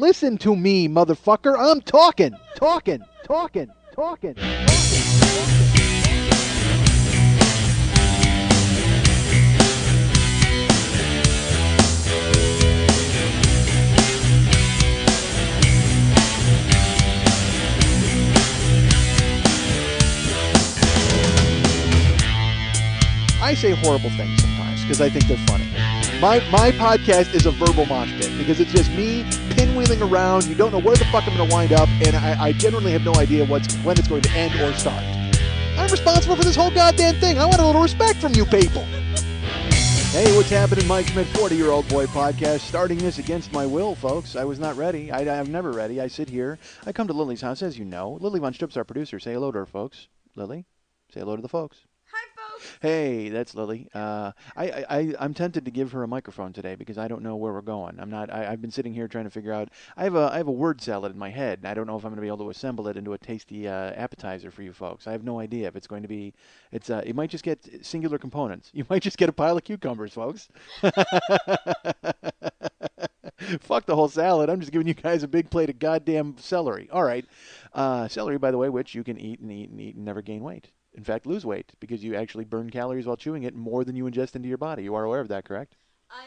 Listen to me, motherfucker. I'm talking. I say horrible things sometimes because I think they're funny. My podcast is a verbal mosh pit because it's just me pinwheeling around. You don't know where the fuck I'm going to wind up, and I generally have no idea when it's going to end or start. I'm responsible for this whole goddamn thing. I want a little respect from you people. Hey, what's happening? Mike Schmidt, 40-year-old boy podcast, starting this against my will, folks. I was not ready. I'm never ready. I sit here. I come to Lily's house, as you know. Lily Von Strip's our producer. Say hello to her, folks. Lily, say hello to the folks. Hey, that's Lily. I'm tempted to give her a microphone today because I don't know where we're going. I've been sitting here trying to figure out. I have a word salad in my head, and I don't know if I'm going to be able to assemble it into a tasty appetizer for you folks. I have no idea if it's going to be. It might just get singular components. You might just get a pile of cucumbers, folks. Fuck the whole salad. I'm just giving you guys a big plate of goddamn celery. All right, celery, by the way, which you can eat and never gain weight. In fact, lose weight because you actually burn calories while chewing it more than you ingest into your body. You are aware of that, correct? I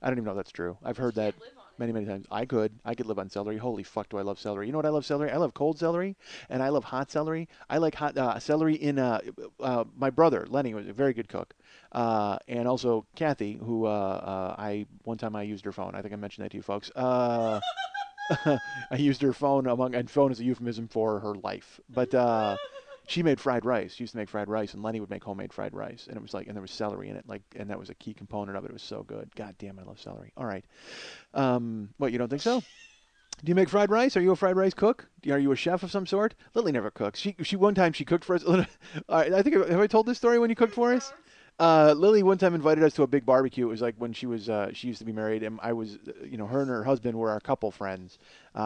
don't even know if that's true. I've heard that many times. I could live on celery. Holy fuck, do I love celery. You know what I love celery? I love cold celery, and I love hot celery. I like hot celery in my brother, Lenny, was a very good cook. And also Kathy, who one time I used her phone. I think I mentioned that to you folks. I used her phone, and phone is a euphemism for her life. But she made fried rice. She used to make fried rice, and Lenny would make homemade fried rice, and it was and there was celery in it, and that was a key component of it. It was so good. God damn, I love celery. All right, what, you don't think so? Do you make fried rice? Are you a fried rice cook? Are you a chef of some sort? Lily never cooks. She one time she cooked for us. I think have I told this story when you cooked for us? Lily one time invited us to a big barbecue. It was like when she used to be married, and I was, her and her husband were our couple friends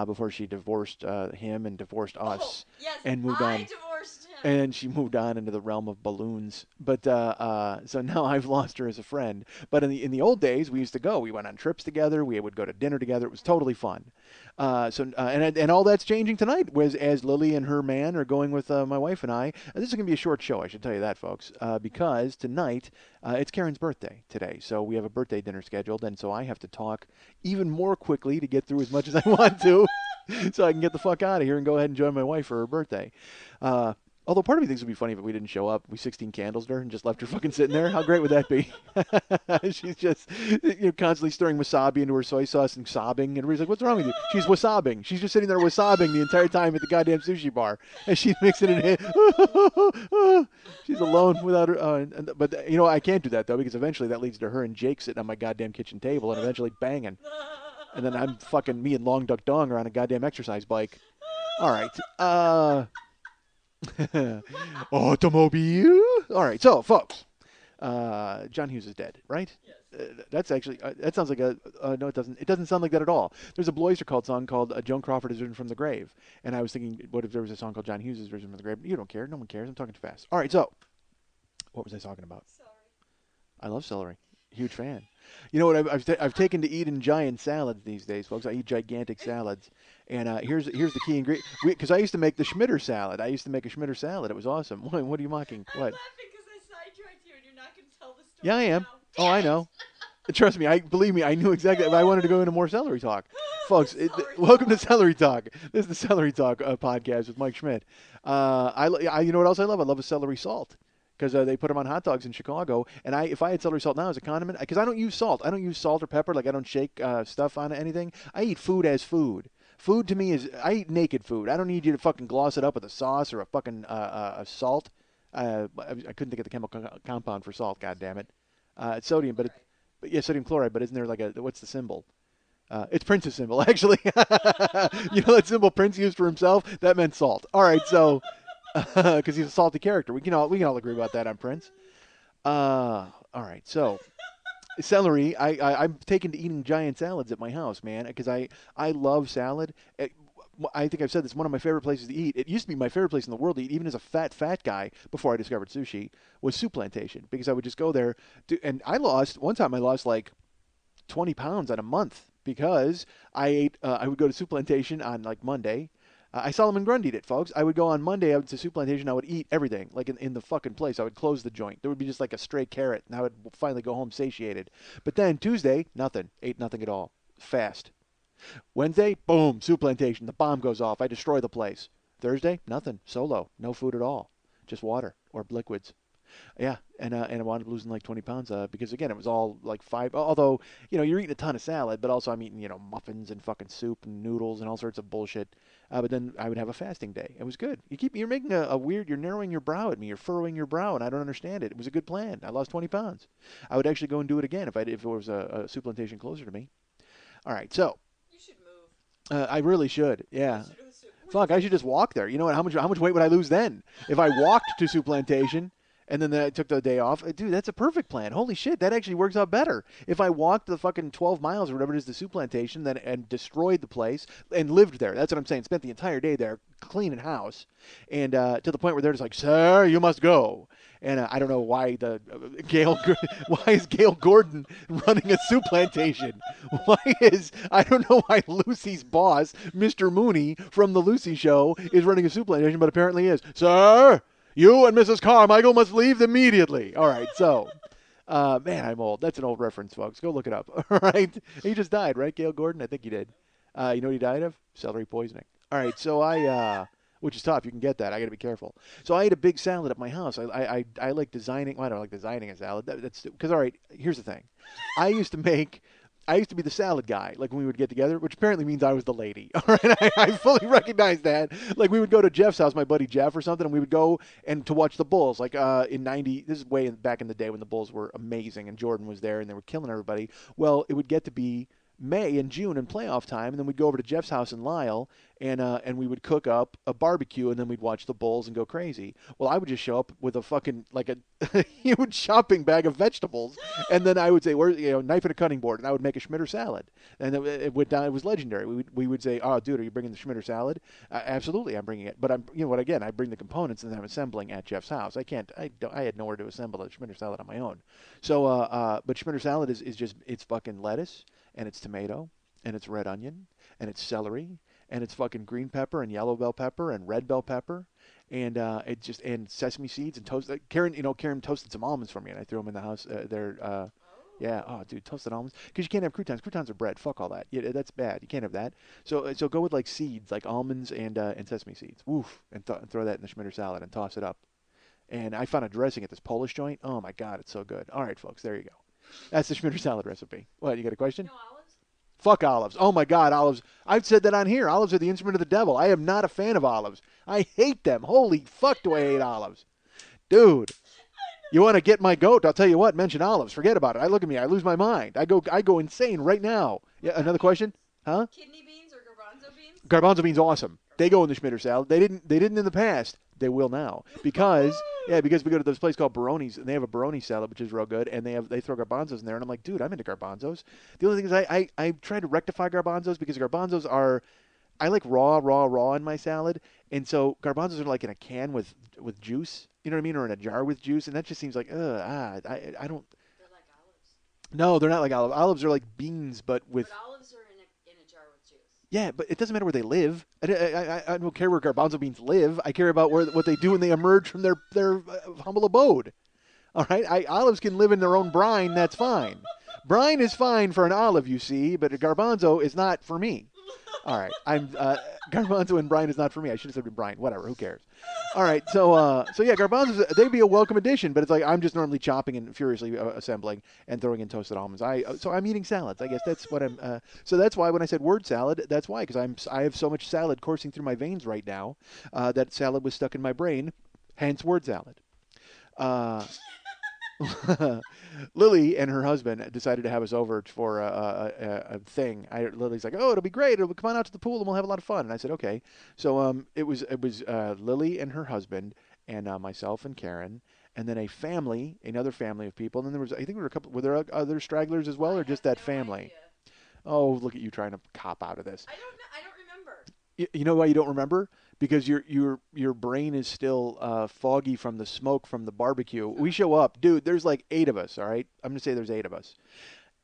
before she divorced him and divorced us. Yes, and moved I on. divorced him. And she moved on into the realm of balloons. But so now I've lost her as a friend. But in the old days, we used to go. We went on trips together. We would go to dinner together. It was totally fun. And all that's changing tonight, as Lily and her man are going with my wife and I. This is going to be a short show, I should tell you that, folks, because tonight it's Karen's birthday today. So we have a birthday dinner scheduled, and so I have to talk even more quickly to get through as much as I want to so I can get the fuck out of here and go ahead and join my wife for her birthday. Although part of me thinks it would be funny if we didn't show up. We 16 candles her and just left her fucking sitting there. How great would that be? She's just constantly stirring wasabi into her soy sauce and sobbing. And everybody's like, what's wrong with you? She's wasabbing. She's just sitting there wasabbing the entire time at the goddamn sushi bar. And she's mixing it in. She's alone without her. But, I can't do that, though, because eventually that leads to her and Jake sitting on my goddamn kitchen table and eventually banging. And then I'm fucking me and Long Duck Dong are on a goddamn exercise bike. All right. Automobile. All right, so folks, John Hughes is dead, right? Yes. That's actually that sounds like no, it doesn't. It doesn't sound like that at all. There's a Blue Oyster Cult song called "Joan Crawford is Risen from the Grave," and I was thinking, what if there was a song called "John Hughes is Risen from the Grave"? You don't care. No one cares. I'm talking too fast. All right, so what was I talking about? Celery. I love celery. Huge fan. You know what I've taken to eating giant salads these days, folks. I eat gigantic salads, and here's the key ingredient. Because I used to make the Schmitter salad. I used to make a Schmitter salad. It was awesome. What are you mocking? I'm What? laughing because I sidetracked you and you're not going to tell the story. Yeah, I am. Now. Oh, I know. Trust me. Believe me. I knew exactly. I wanted to go into more celery talk, folks. Welcome to Celery Talk. This is the Celery Talk podcast with Mike Schmidt. You know what else I love? I love a celery salt. Because they put them on hot dogs in Chicago, and if I had celery salt now as a condiment, because I don't use salt. I don't use salt or pepper. Like I don't shake stuff on anything. I eat food as food. Food to me I eat naked food. I don't need you to fucking gloss it up with a sauce or a fucking a salt. I couldn't think of the chemical compound for salt. God damn it. It's sodium, but sodium chloride. But isn't there like what's the symbol? It's Prince's symbol, actually. You know that symbol Prince used for himself? That meant salt. All right, so. Because he's a salty character. We can all agree about that on Prince. All right, so celery. I'm taken to eating giant salads at my house, man, because I love salad. I think I've said this. One of my favorite places to eat. It used to be my favorite place in the world to eat, even as a fat guy before I discovered sushi. Was Soup Plantation, because I would just go there. And one time I lost like 20 pounds in a month because I ate. I would go to Soup Plantation on like Monday. I Solomon Grundy'd it, folks. I would go on Monday out to Soup Plantation. I would eat everything, like in the fucking place. I would close the joint. There would be just like a stray carrot, and I would finally go home satiated. But then Tuesday, nothing. Ate nothing at all. Fast. Wednesday, boom, Soup Plantation. The bomb goes off. I destroy the place. Thursday, nothing. Solo. No food at all. Just water or liquids. Yeah, and I wound up losing like 20 pounds because again it was all like five. Although you're eating a ton of salad, but also I'm eating muffins and fucking soup and noodles and all sorts of bullshit. But then I would have a fasting day. It was good. You're making a weird. You're narrowing your brow at me. You're furrowing your brow, and I don't understand it. It was a good plan. I lost 20 pounds. I would actually go and do it again if it was a supplementation closer to me. All right, so You should move. I really should. Yeah. You should do the soup. Fuck, I should just walk there. You know what? How much weight would I lose then if I walked to Soup Plantation and then I took the day off? Dude, that's a perfect plan. Holy shit, that actually works out better. If I walked the fucking 12 miles or whatever it is to Soup Plantation then and destroyed the place and lived there. That's what I'm saying. Spent the entire day there cleaning house and to the point where they're just like, "Sir, you must go." And I don't know why why is Gail Gordon running a Soup Plantation? I don't know why Lucy's boss, Mr. Mooney from the Lucy Show, is running a Soup Plantation, but apparently is. Sir, you and Mrs. Carmichael must leave immediately. All right, so. Man, I'm old. That's an old reference, folks. Go look it up. All right. He just died, right, Gail Gordon? I think he did. You know what he died of? Celery poisoning. All right, so which is tough. You can get that. I got to be careful. So I ate a big salad at my house. I like designing. Well, I don't like designing a salad. That's because all right. Here's the thing. I used to be the salad guy, like when we would get together, which apparently means I was the lady. All right, I fully recognize that. Like we would go to Jeff's house, my buddy Jeff or something, and we would go and to watch the Bulls. Like in '90, this is back in the day when the Bulls were amazing and Jordan was there and they were killing everybody. Well, it would get to be May and June in playoff time, and then we'd go over to Jeff's house in Lyle, and we would cook up a barbecue, and then we'd watch the Bulls and go crazy. Well, I would just show up with a fucking like a huge shopping bag of vegetables, and then I would say, "Where's knife and a cutting board?" And I would make a Schmitter salad, and it went down. It was legendary. We would say, "Oh, dude, are you bringing the Schmitter salad?" Absolutely, I'm bringing it. But I'm what again? I bring the components and then I'm assembling at Jeff's house. I can't. I had nowhere to assemble a Schmitter salad on my own. So, but Schmitter salad is just it's fucking lettuce and it's tomato, and it's red onion, and it's celery, and it's fucking green pepper and yellow bell pepper and red bell pepper, and and sesame seeds and toast. Karen toasted some almonds for me, and I threw them in the house. Yeah, oh dude, toasted almonds because you can't have croutons. Croutons are bread. Fuck all that. Yeah, that's bad. You can't have that. So go with like seeds, like almonds and sesame seeds. Woof, and throw that in the Schmitter salad and toss it up. And I found a dressing at this Polish joint. Oh my god, it's so good. All right, folks, there you go. That's the Schmitter salad recipe. What, you got a question? No olives? Fuck olives. Oh my god, olives. I've said that on here. Olives are the instrument of the devil. I am not a fan of olives. I hate them. Holy fuck do I hate olives. Dude, you want to get my goat? I'll tell you what, mention olives. Forget about it. I look at me, I lose my mind. I go insane right now. Yeah, another question? Huh? Kidney beans or garbanzo beans? Garbanzo beans awesome. They go in the Schmitter salad. They didn't in the past. They will now because we go to this place called Baroni's and they have a Baroni salad which is real good and they throw garbanzos in there and I'm like, dude, I'm into garbanzos. The only thing is I try to rectify garbanzos because garbanzos are I like raw in my salad, and so garbanzos are like in a can with juice, you know what I mean, or in a jar with juice, and that just seems like I don't. They're like olives. No, they're not like olives. Olives are like beans, but with. But olives are in a jar with juice. Yeah, but it doesn't matter where they live. I don't care where garbanzo beans live. I care about what they do when they emerge from their humble abode. All right, olives can live in their own brine. That's fine. Brine is fine for an olive, you see, but a garbanzo is not for me. All right, garbanzo and brine is not for me. I should have said brine. Whatever, who cares? All right, so yeah, garbanzos, they'd be a welcome addition, but it's like I'm just normally chopping and furiously assembling and throwing in toasted almonds. So I'm eating salads. I guess that's what I'm. So that's why when I said word salad, that's why, because I have so much salad coursing through my veins right now that salad was stuck in my brain. Hence word salad. Lily and her husband decided to have us over for a thing. Lily's like, "Oh, it'll be great. It'll come on out to the pool and we'll have a lot of fun." And I said, "Okay." So it was Lily and her husband and myself and Karen, and then another family of people. And then there was, I think there were a couple. Were there other stragglers as well, or just that family? Idea. Oh, look at you trying to cop out of this. I don't know. I don't remember. You know why you don't remember? Because your brain is still foggy from the smoke from the barbecue. We show up, dude. There's like 8 of us. All right, I'm gonna say there's 8 of us,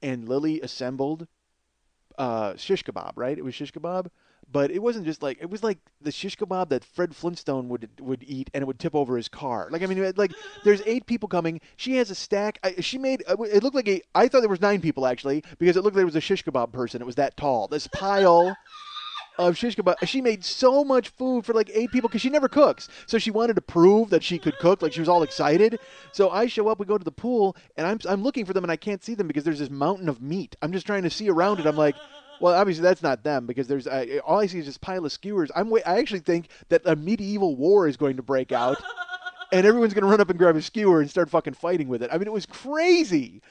and Lily assembled shish kebab, right? It was shish kebab, but it wasn't just like it was like the shish kebab that Fred Flintstone would eat, and it would tip over his car. Like I mean, like there's 8 people coming. She has a stack. She made it looked like a. I thought there was 9 people actually because it looked like there was a shish kebab person. It was that tall. This pile of shish kebab. She made so much food for like 8 people because she never cooks. So she wanted to prove that she could cook. Like she was all excited. So I show up, we go to the pool, and I'm looking for them, and I can't see them because there's this mountain of meat. I'm just trying to see around it. I'm like, well, obviously that's not them because there's all I see is this pile of skewers. I actually think that a medieval war is going to break out. And everyone's going to run up and grab a skewer and start fucking fighting with it. I mean, it was crazy.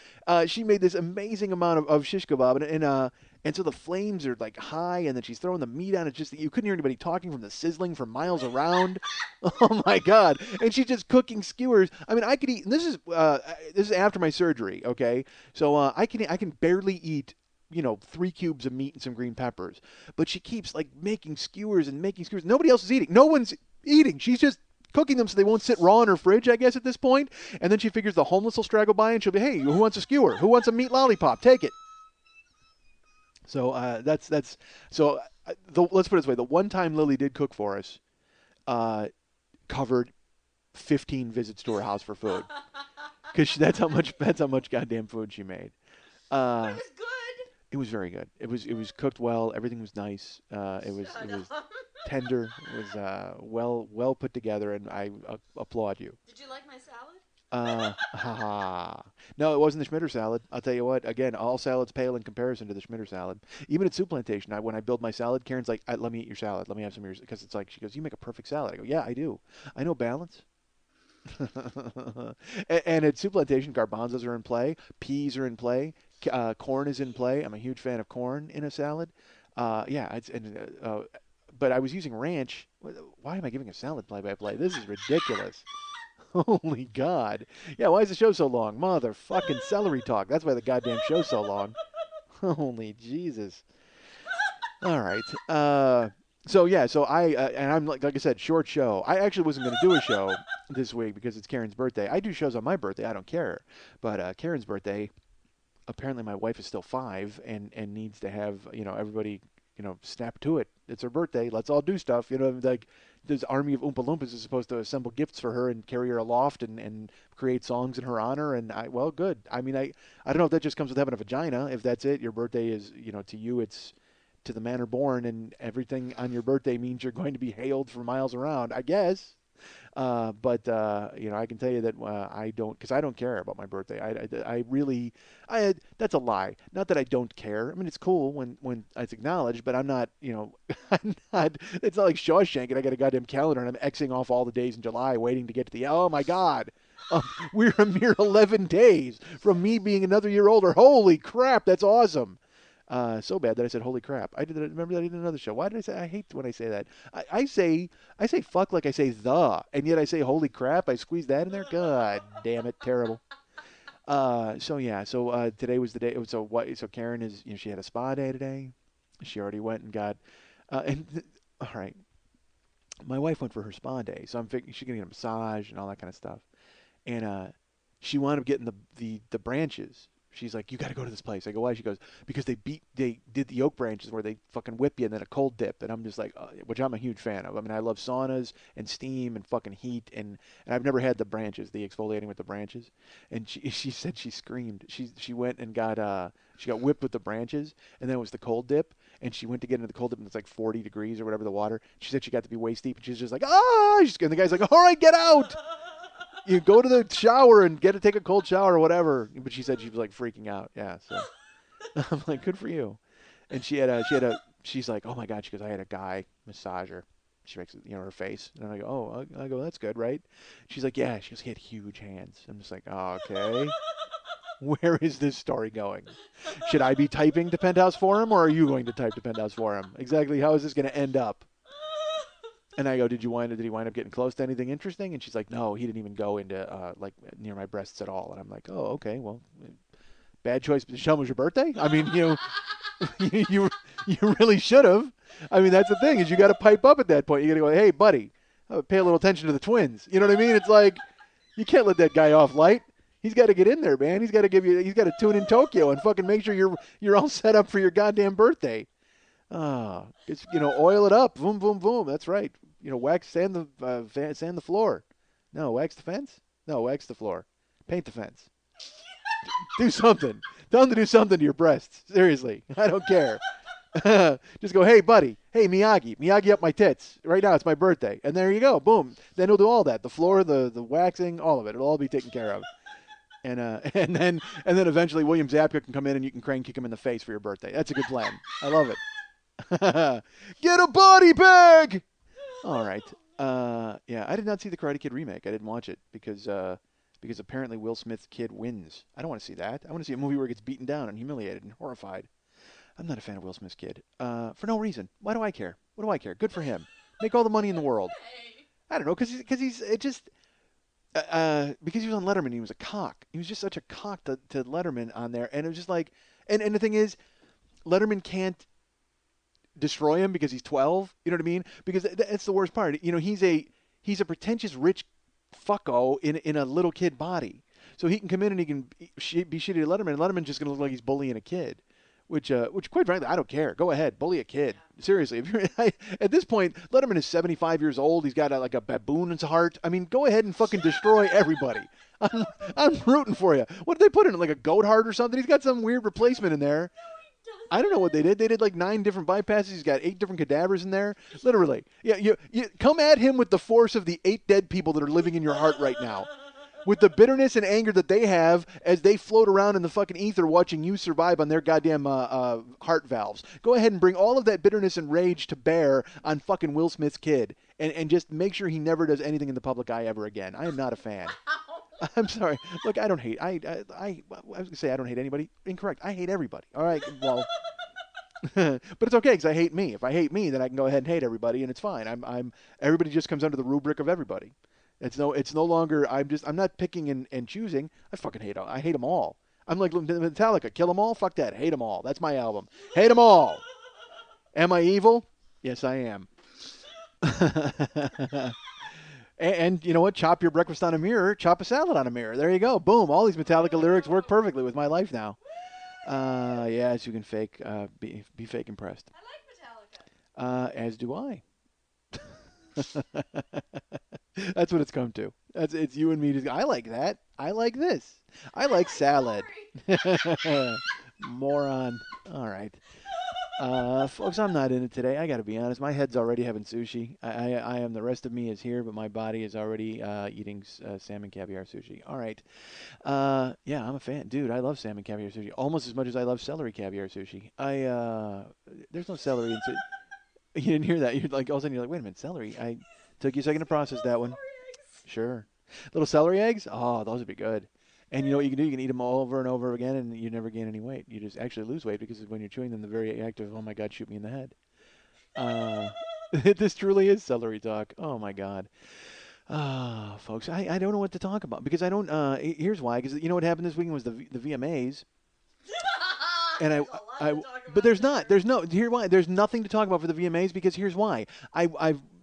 She made this amazing amount of shish kebab, and so the flames are like high, and then she's throwing the meat on. It's just you couldn't hear anybody talking from the sizzling for miles around. Oh my god! And she's just cooking skewers. I mean, I could eat. And this is after my surgery. Okay, so I can barely eat 3 cubes of meat and some green peppers. But she keeps like making skewers and making skewers. Nobody else is eating. No one's eating. She's just cooking them so they won't sit raw in her fridge, I guess, at this point. And then she figures the homeless will straggle by and she'll be, hey, who wants a skewer? Who wants a meat lollipop? Take it. So that's so. Let's put it this way: the one time Lily did cook for us, covered 15 visits to her house for food, because that's how much goddamn food she made. But Uh, it was good. it was very good. It was cooked well. Everything was nice. It was Shut up. tender. It was well put together, and I applaud you. Did you like my salad? Haha. No, it wasn't the Schmitter salad. I'll tell you what. Again, all salads pale in comparison to the Schmitter salad. Even at Soup Plantation, when I build my salad, Karen's like, "Let me eat your salad. Let me have some of yours," because it's like she goes, "You make a perfect salad." I go, "Yeah, I do. I know balance." And at Soup Plantation, garbanzos are in play, peas are in play, corn is in play. I'm a huge fan of corn in a salad. Yeah, but I was using ranch. Why am I giving a salad play-by-play? This is ridiculous. Holy God. Yeah, why is the show so long? Motherfucking celery talk. That's why the goddamn show's so long. Holy Jesus. All right. So and I'm like I said, short show. I actually wasn't going to do a show this week because it's Karen's birthday. I do shows on my birthday. I don't care. But Karen's birthday, apparently my wife is still 5 and needs to have, everybody, snap to it. It's her birthday. Let's all do stuff. Like this army of Oompa Loompas is supposed to assemble gifts for her and carry her aloft and create songs in her honor. And well, good. I mean, I don't know if that just comes with having a vagina. If that's it, your birthday is, to you, it's to the manor born, and everything on your birthday means you're going to be hailed for miles around, I guess. But I can tell you that I don't, because I don't care about my birthday. I really, that's a lie. Not that I don't care. I mean, it's cool when it's acknowledged, but I'm not, I'm not. It's not like Shawshank, and I got a goddamn calendar, and I'm Xing off all the days in July, waiting to get to the. Oh my God, we're a mere 11 days from me being another year older. Holy crap, that's awesome. So bad that I said "holy crap." Remember that I did another show. Why did I say? I hate when I say that. I say fuck like I say the, and yet I say "holy crap." I squeeze that in there. God damn it, terrible. So yeah. So today was the day. So what? So Karen is. She had a spa day today. She already went and got. All right. My wife went for her spa day, so I'm thinking she's gonna get a massage and all that kind of stuff. And she wound up getting the branches. She's like, you got to go to this place. I go, why? She goes, because they did the oak branches where they fucking whip you and then a cold dip. And I'm just like, which I'm a huge fan of. I mean, I love saunas and steam and fucking heat. And I've never had the branches, the exfoliating with the branches. And she said she screamed. She went and she got whipped with the branches, and then it was the cold dip. And she went to get into the cold dip, and it's like 40 degrees or whatever the water. She said she got to be waist deep, and she's just like, ah! And the guy's like, all right, get out. You go to the shower and take a cold shower or whatever. But she said she was like freaking out. Yeah, so I'm like, good for you. And she's like, oh my God. She goes, I had a guy massage her. She makes it, her face. And I go, oh, I go, that's good, right? She's like, yeah. She goes, he had huge hands. I'm just like, oh, okay. Where is this story going? Should I be typing to Penthouse for him, or are you going to type to Penthouse for him? Exactly. How is this going to end up? And I go, did he wind up getting close to anything interesting? And she's like, no, he didn't even go into like near my breasts at all. And I'm like, oh, okay, well, bad choice. Michelle, was your birthday? I mean, you really should have. I mean, that's the thing is you got to pipe up at that point. You got to go, hey, buddy, pay a little attention to the twins. You know what I mean? It's like you can't let that guy off light. He's got to get in there, man. He's got to give you. He's got to tune in Tokyo and fucking make sure you're all set up for your goddamn birthday. Ah, it's oil it up. Boom, boom, boom. That's right. Wax sand the floor. No, wax the fence. No, wax the floor. Paint the fence. Do something. Tell him to do something to your breasts. Seriously, I don't care. Just go, hey, buddy. Hey, Miyagi. Miyagi up my tits. Right now, it's my birthday. And there you go. Boom. Then he'll do all that. The floor, the waxing, all of it. It'll all be taken care of. And and then eventually William Zabka can come in and you can crane kick him in the face for your birthday. That's a good plan. I love it. Get a body bag! All right. Yeah, I did not see the Karate Kid remake. I didn't watch it because apparently Will Smith's kid wins. I don't want to see that. I want to see a movie where he gets beaten down and humiliated and horrified. I'm not a fan of Will Smith's kid. For no reason. Why do I care? What do I care? Good for him. Make all the money in the world. I don't know, because he's because he was on Letterman, he was a cock. He was just such a cock to Letterman on there, and it was just like, and the thing is, Letterman can't destroy him because he's 12. You know what I mean? Because that's the worst part. He's a pretentious rich fucko in a little kid body, so he can come in and he can be shitty to Letterman. And Letterman's just gonna look like he's bullying a kid. Which quite frankly, I don't care. Go ahead, bully a kid. Seriously, if you're at this point, Letterman is 75 years old. He's got like a baboon's heart. I mean, go ahead and fucking destroy everybody. I'm rooting for you. What did they put in it? Like a goat heart or something? He's got some weird replacement in there. I don't know what they did. They did like 9 different bypasses. He's got 8 different cadavers in there. Literally, yeah. You come at him with the force of the 8 dead people that are living in your heart right now. With the bitterness and anger that they have as they float around in the fucking ether watching you survive on their goddamn heart valves. Go ahead and bring all of that bitterness and rage to bear on fucking Will Smith's kid. And just make sure he never does anything in the public eye ever again. I am not a fan. I'm sorry. Look, I don't hate. I was going to say I don't hate anybody. Incorrect. I hate everybody. All right. Well, but it's okay because I hate me. If I hate me, then I can go ahead and hate everybody, and it's fine. Everybody just comes under the rubric of everybody. It's no longer. I'm not picking and choosing. I fucking hate them. I hate them all. I'm like Metallica. Kill them all. Fuck that. Hate them all. That's my album. Hate them all. Am I evil? Yes, I am. and you know what? Chop your breakfast on a mirror. Chop a salad on a mirror. There you go. Boom. All these Metallica lyrics work perfectly with my life now. Yes, you can fake. Be fake impressed. I like Metallica. As do I. That's what it's come to. It's you and me. I like that. I like this. I like salad. Moron. All right. Folks, I'm not in it today. I got to be honest. My head's already having sushi. I am. The rest of me is here, but my body is already eating salmon caviar sushi. All right. Yeah, I'm a fan. Dude, I love salmon caviar sushi almost as much as I love celery caviar sushi. There's no celery in sushi. You didn't hear that. You're like, all of a sudden, you're like, wait a minute, celery. I took you a second to process that one. Sure. Little celery eggs? Oh, those would be good. And you know what you can do? You can eat them all over and over again, and you never gain any weight. You just actually lose weight because when you're chewing them, the very act of, oh, my God, shoot me in the head. This truly is celery talk. Oh, my God. Folks, I don't know what to talk about because I don't. Here's why. Because you know what happened this weekend was the VMAs. And but there's nothing to talk about for the VMAs because here's why.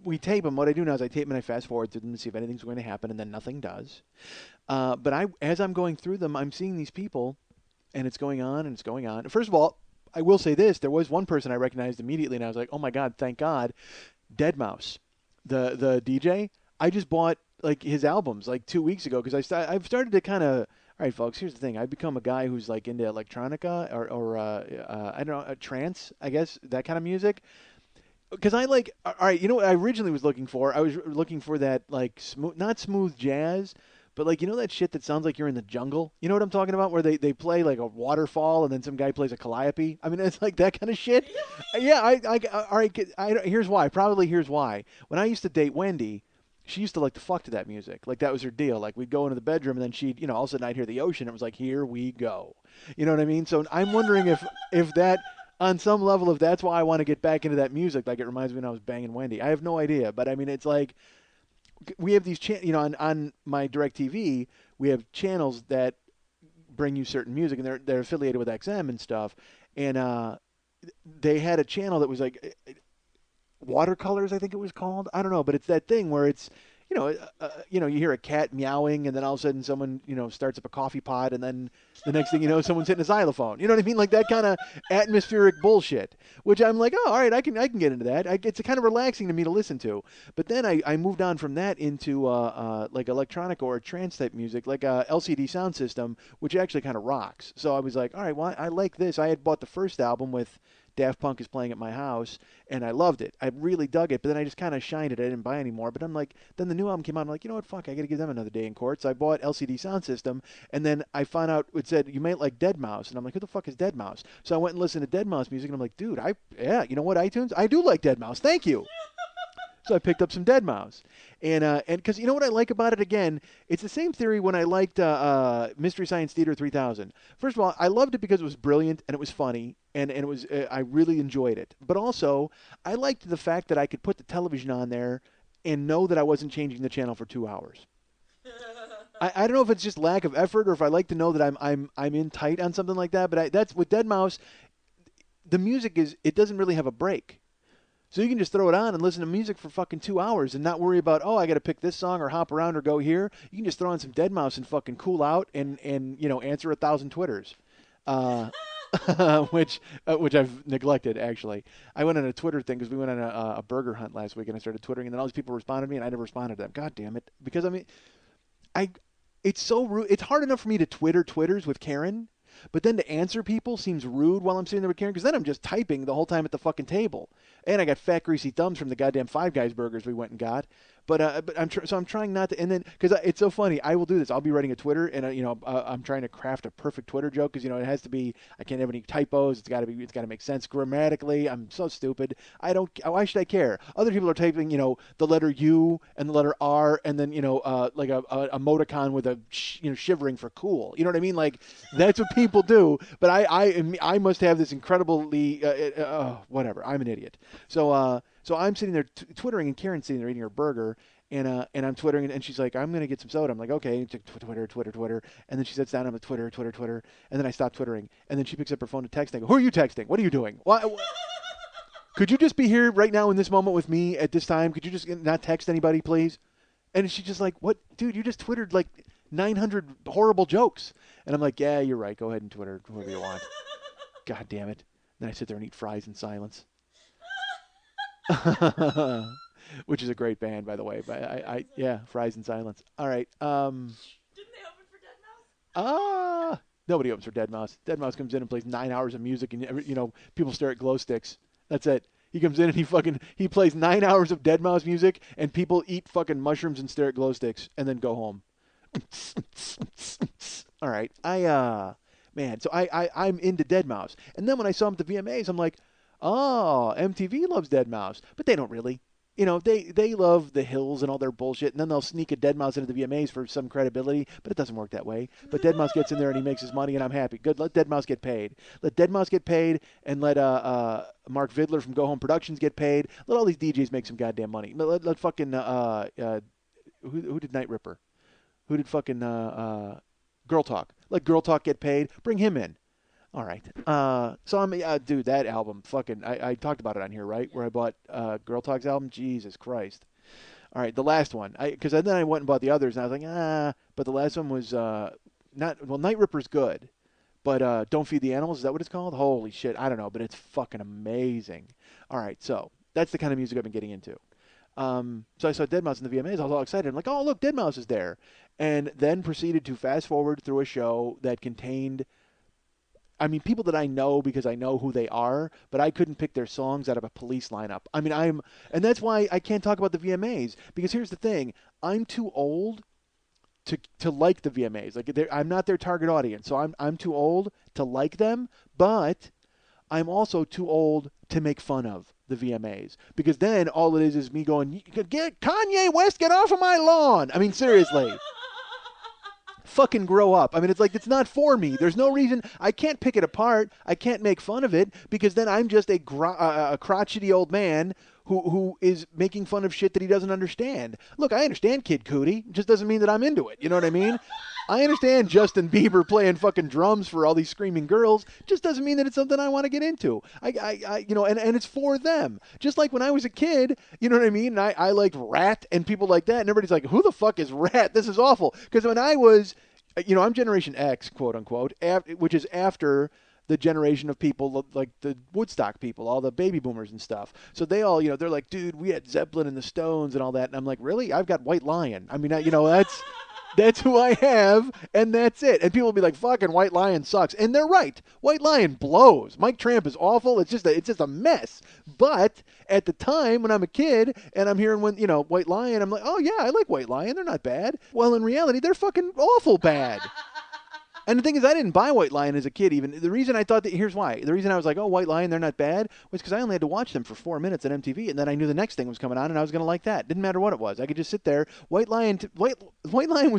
We tape them. What I do now is I tape them and I fast forward through them to see if anything's going to happen, and then nothing does. But as I'm going through them, I'm seeing these people, and it's going on and it's going on. First of all, I will say this: there was one person I recognized immediately, and I was like, "Oh my God, thank God!" Deadmau5, the DJ. I just bought like his albums like 2 weeks ago because I've started to kind of. All right, folks, here's the thing. I've become a guy who's like into electronica or I don't know, trance, I guess, that kind of music. Because I like, all right, you know what I originally was looking for? I was looking for that like not smooth jazz, but like, you know that shit that sounds like you're in the jungle? You know what I'm talking about? Where they play like a waterfall and then some guy plays a calliope? I mean, it's like that kind of shit. Yeah, all right, here's why. Probably here's why. When I used to date Wendy, she used to like to fuck to that music. Like that was her deal. Like we'd go into the bedroom and then she'd, all of a sudden I'd hear the ocean. It was like, here we go. You know what I mean? So I'm wondering if that, on some level, if that's why I want to get back into that music. Like it reminds me when I was banging Wendy. I have no idea. But I mean, it's like, we have these, on my DirecTV, we have channels that bring you certain music and they're affiliated with XM and stuff. And they had a channel that was like, Watercolors, I think it was called. I don't know, but it's that thing where it's you hear a cat meowing, and then all of a sudden someone, starts up a coffee pot, and then the next thing you know, someone's hitting a xylophone. You know what I mean? Like that kind of atmospheric bullshit. Which I'm like, oh, all right, I can get into that. It's kind of relaxing to me to listen to. But then I moved on from that into like electronic or trance type music, like a LCD sound system, which actually kind of rocks. So I was like, all right, well, I like this. I had bought the first album with Daft Punk is playing at my house, and I loved it. I really dug it, but then I just kind of shined it. I didn't buy any more. But I'm like, then the new album came out. I'm like, you know what? Fuck, I got to give them another day in court. So I bought LCD Sound System, and then I found out it said you might like Dead Mouse, and I'm like, who the fuck is Dead Mouse? So I went and listened to Dead Mouse music, and I'm like, dude, yeah, you know what? iTunes, I do like Dead Mouse. Thank you. So I picked up some Dead Mouse, and because you know what I like about it again, it's the same theory when I liked Mystery Science Theater 3000. First of all, I loved it because it was brilliant and it was funny, and it was I really enjoyed it. But also, I liked the fact that I could put the television on there and know that I wasn't changing the channel for 2 hours. I don't know if it's just lack of effort or if I like to know that I'm in tight on something like that. But that's with Dead Mouse, the music it doesn't really have a break. So you can just throw it on and listen to music for fucking 2 hours and not worry about, oh, I got to pick this song or hop around or go here. You can just throw on some Dead Mouse and fucking cool out and answer 1,000 Twitters, which I've neglected actually. I went on a Twitter thing because we went on a burger hunt last week and I started twittering and then all these people responded to me and I never responded to them. God damn it! Because I mean, it's so rude. It's hard enough for me to Twitters with Karen. But then to answer people seems rude while I'm sitting there with Karen because then I'm just typing the whole time at the fucking table. And I got fat greasy thumbs from the goddamn Five Guys burgers we went and got. But I'm trying not to. And then because it's so funny, I will do this. I'll be writing a Twitter, and I'm trying to craft a perfect Twitter joke because it has to be. I can't have any typos. It's got to make sense grammatically. I'm so stupid. I don't. Why should I care? Other people are typing the letter U and the letter R, and then like a emoticon with a shivering for cool. You know what I mean? Like that's what people do. But I must have this incredibly whatever. I'm an idiot. So I'm sitting there twittering, and Karen's sitting there eating her burger, and I'm twittering, and she's like, I'm gonna get some soda. I'm like, okay, Twitter, and then she sits down. I'm like, Twitter, and then I stop twittering, and then she picks up her phone to text. And I go, who are you texting? What are you doing? Why? Could you just be here right now in this moment with me at this time? Could you just not text anybody, please? And she's just like, what, dude? You just twittered like 900 horrible jokes, and I'm like, yeah, you're right. Go ahead and Twitter whoever you want. God damn it. Then I sit there and eat fries in silence. Which is a great band, by the way. But yeah, Fries in Silence. All right. Didn't they open for Dead Mouse? Nobody opens for Dead Mouse. Dead Mouse comes in and plays 9 hours of music, and people stare at glow sticks. That's it. He comes in and he plays 9 hours of Dead Mouse music, and people eat fucking mushrooms and stare at glow sticks, and then go home. All right. Man, so I'm into Dead Mouse, and then when I saw him at the VMAs, I'm like, oh, MTV loves Dead Mouse, but they don't really. They love the Hills and all their bullshit, and then they'll sneak a Dead Mouse into the VMAs for some credibility, but it doesn't work that way. But Dead Mouse gets in there and he makes his money, and I'm happy. Good, let Dead Mouse get paid. Let Dead Mouse get paid, and let Mark Vidler from Go Home Productions get paid. Let all these DJs make some goddamn money. Let fucking who did Night Ripper? Who did fucking Girl Talk? Let Girl Talk get paid. Bring him in. All right. So dude, that album, fucking, I talked about it on here, right? Where I bought Girl Talk's album. Jesus Christ. All right, the last one. Because then I went and bought the others, and I was like, but the last one was Night Ripper's good, but Don't Feed the Animals, is that what it's called? Holy shit, I don't know, but it's fucking amazing. All right, so that's the kind of music I've been getting into. So I saw Dead Mouse in the VMAs. I was all excited. I'm like, oh, look, Dead Mouse is there. And then proceeded to fast forward through a show that contained people that I know because I know who they are, but I couldn't pick their songs out of a Police lineup. And that's why I can't talk about the VMAs, because here's the thing. I'm too old to like the VMAs. Like I'm not their target audience, so I'm too old to like them, but I'm also too old to make fun of the VMAs, because then all it is me going, get Kanye West, get off of my lawn. I mean, seriously. Fucking grow up. It's like, it's not for me. There's no reason. I can't pick it apart. I can't make fun of it, because then I'm just a crotchety old man who is making fun of shit that he doesn't understand. Look, I understand Kid Cudi. It just doesn't mean that I'm into it. You know what I mean? I understand Justin Bieber playing fucking drums for all these screaming girls. Just doesn't mean that it's something I want to get into. And it's for them. Just like when I was a kid, you know what I mean? And I liked Rat and people like that, and everybody's like, who the fuck is Rat? This is awful. Because when I was, I'm Generation X, quote unquote, which is after the generation of people like the Woodstock people, all the baby boomers and stuff. So they all, they're like, dude, we had Zeppelin and the Stones and all that. And I'm like, really? I've got White Lion. I mean, that's who I have, and that's it. And people will be like, fucking White Lion sucks. And they're right. White Lion blows. Mike Tramp is awful. It's just a mess. But at the time when I'm a kid and I'm hearing White Lion, I'm like, oh yeah, I like White Lion. They're not bad. Well, in reality, they're fucking awful bad. And the thing is, I didn't buy White Lion as a kid even. The reason I thought that, here's why. The reason I was like, oh, White Lion, they're not bad, was because I only had to watch them for 4 minutes on MTV, and then I knew the next thing was coming on, and I was going to like that. Didn't matter what it was. I could just sit there. White Lion was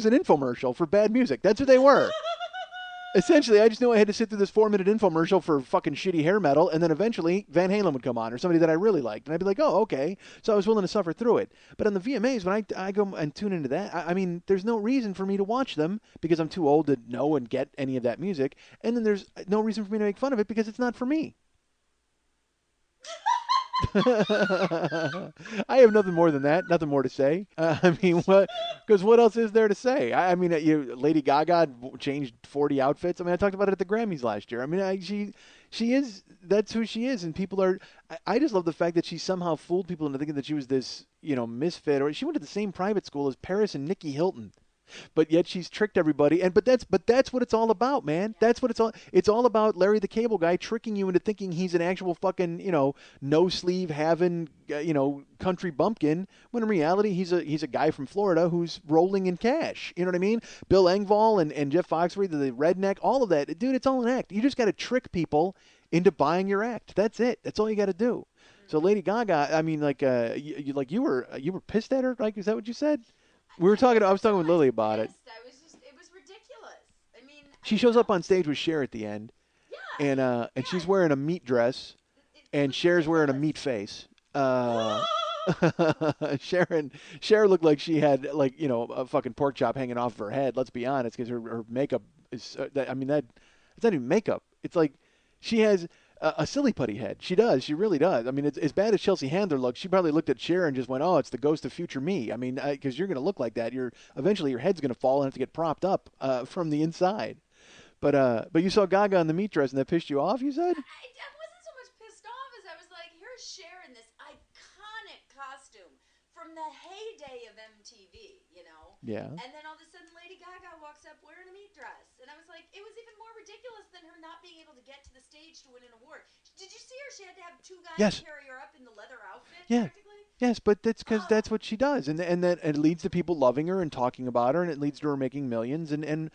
an infomercial for bad music. That's what they were. Essentially, I just knew I had to sit through this 4-minute infomercial for fucking shitty hair metal, and then eventually Van Halen would come on, or somebody that I really liked, and I'd be like, oh, okay. So I was willing to suffer through it. But on the VMAs, when I go and tune into that, I mean, there's no reason for me to watch them because I'm too old to know and get any of that music, and then there's no reason for me to make fun of it because it's not for me. I have nothing more than that. Nothing more to say. I mean, what? Because what else is there to say? I mean, Lady Gaga changed 40 outfits. I mean, I talked about it at the Grammys last year. I mean, she is. That's who she is, and people are. I just love the fact that she somehow fooled people into thinking that she was this, misfit. Or she went to the same private school as Paris and Nikki Hilton. But yet she's tricked everybody, but that's what it's all about, man. That's what it's all about. Larry the Cable Guy tricking you into thinking he's an actual fucking no sleeve having country bumpkin, when in reality he's a guy from Florida who's rolling in cash. You know what I mean? Bill Engvall and Jeff Foxworthy, the redneck, all of that, dude. It's all an act. You just got to trick people into buying your act. That's it. That's all you got to do. So Lady Gaga, I mean, like you were pissed at her. Like, is that what you said? I was talking with Lily about it. It was ridiculous. I mean, she shows up on stage with Cher at the end, yeah, and she's wearing a meat dress, and Cher's wearing a meat face. Cher looked like she had a fucking pork chop hanging off her head. Let's be honest, because her makeup is. It's not even makeup. It's like she has a silly putty head. She does. She really does. I mean, it's as bad as Chelsea Handler looks. She probably looked at Cher and just went, "Oh, it's the ghost of future me." I mean, because you're going to look like that. Eventually your head's going to fall and have to get propped up from the inside. But you saw Gaga in the meat dress and that pissed you off. You said? I wasn't so much pissed off as I was like, here's Cher in this iconic costume from the heyday of MTV, Yeah. And then all of a sudden, Lady Gaga walks up wearing a meat dress, and I was like, it was even more ridiculous than her not being able to get to the stage to win an award. Did you see her? She had to have two guys carry her up in the leather outfit. Yeah. Practically. Yes, but that's because that's what she does, and that it leads to people loving her and talking about her, and it leads to her making millions. And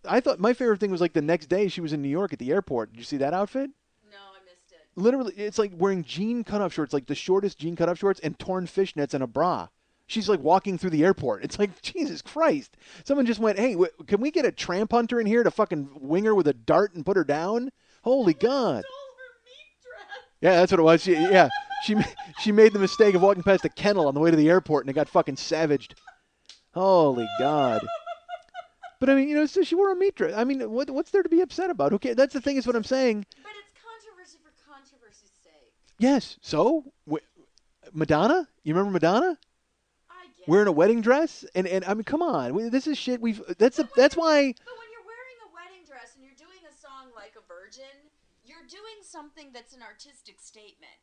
I thought my favorite thing was like the next day she was in New York at the airport. Did you see that outfit? No, I missed it. Literally, it's like wearing jean cutoff shorts, like the shortest jean cutoff shorts, and torn fishnets and a bra. She's like walking through the airport. It's like, Jesus Christ. Someone just went, hey, can we get a tramp hunter in here to fucking wing her with a dart and put her down? Holy God. Stole her meat dress. Yeah, that's what it was. She made the mistake of walking past a kennel on the way to the airport and it got fucking savaged. Holy God. But I mean, so she wore a meat dress. I mean, what's there to be upset about? Who cares? That's the thing is what I'm saying. But it's controversy for controversy's sake. Yes. So, Madonna? You remember Madonna? Wearing a wedding dress, and I mean, come on, this is shit. That's why. But when you're wearing a wedding dress and you're doing a song like a virgin, you're doing something that's an artistic statement.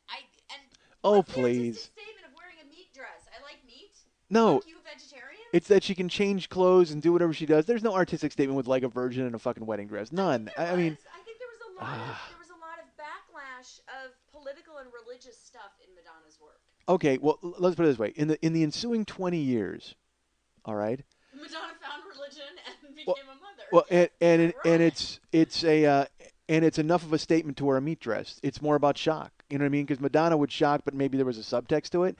What's the artistic statement of wearing a meat dress? I like meat. No, you vegetarian? It's that she can change clothes and do whatever she does. There's no artistic statement with like a virgin and a fucking wedding dress. None. I think there was a lot of backlash of political and religious stuff in Madonna's work. Okay, well, let's put it this way: in the ensuing 20 years, all right. Madonna found religion and became a mother. Well, and it's enough of a statement to wear a meat dress. It's more about shock. You know what I mean? Because Madonna would shock, but maybe there was a subtext to it.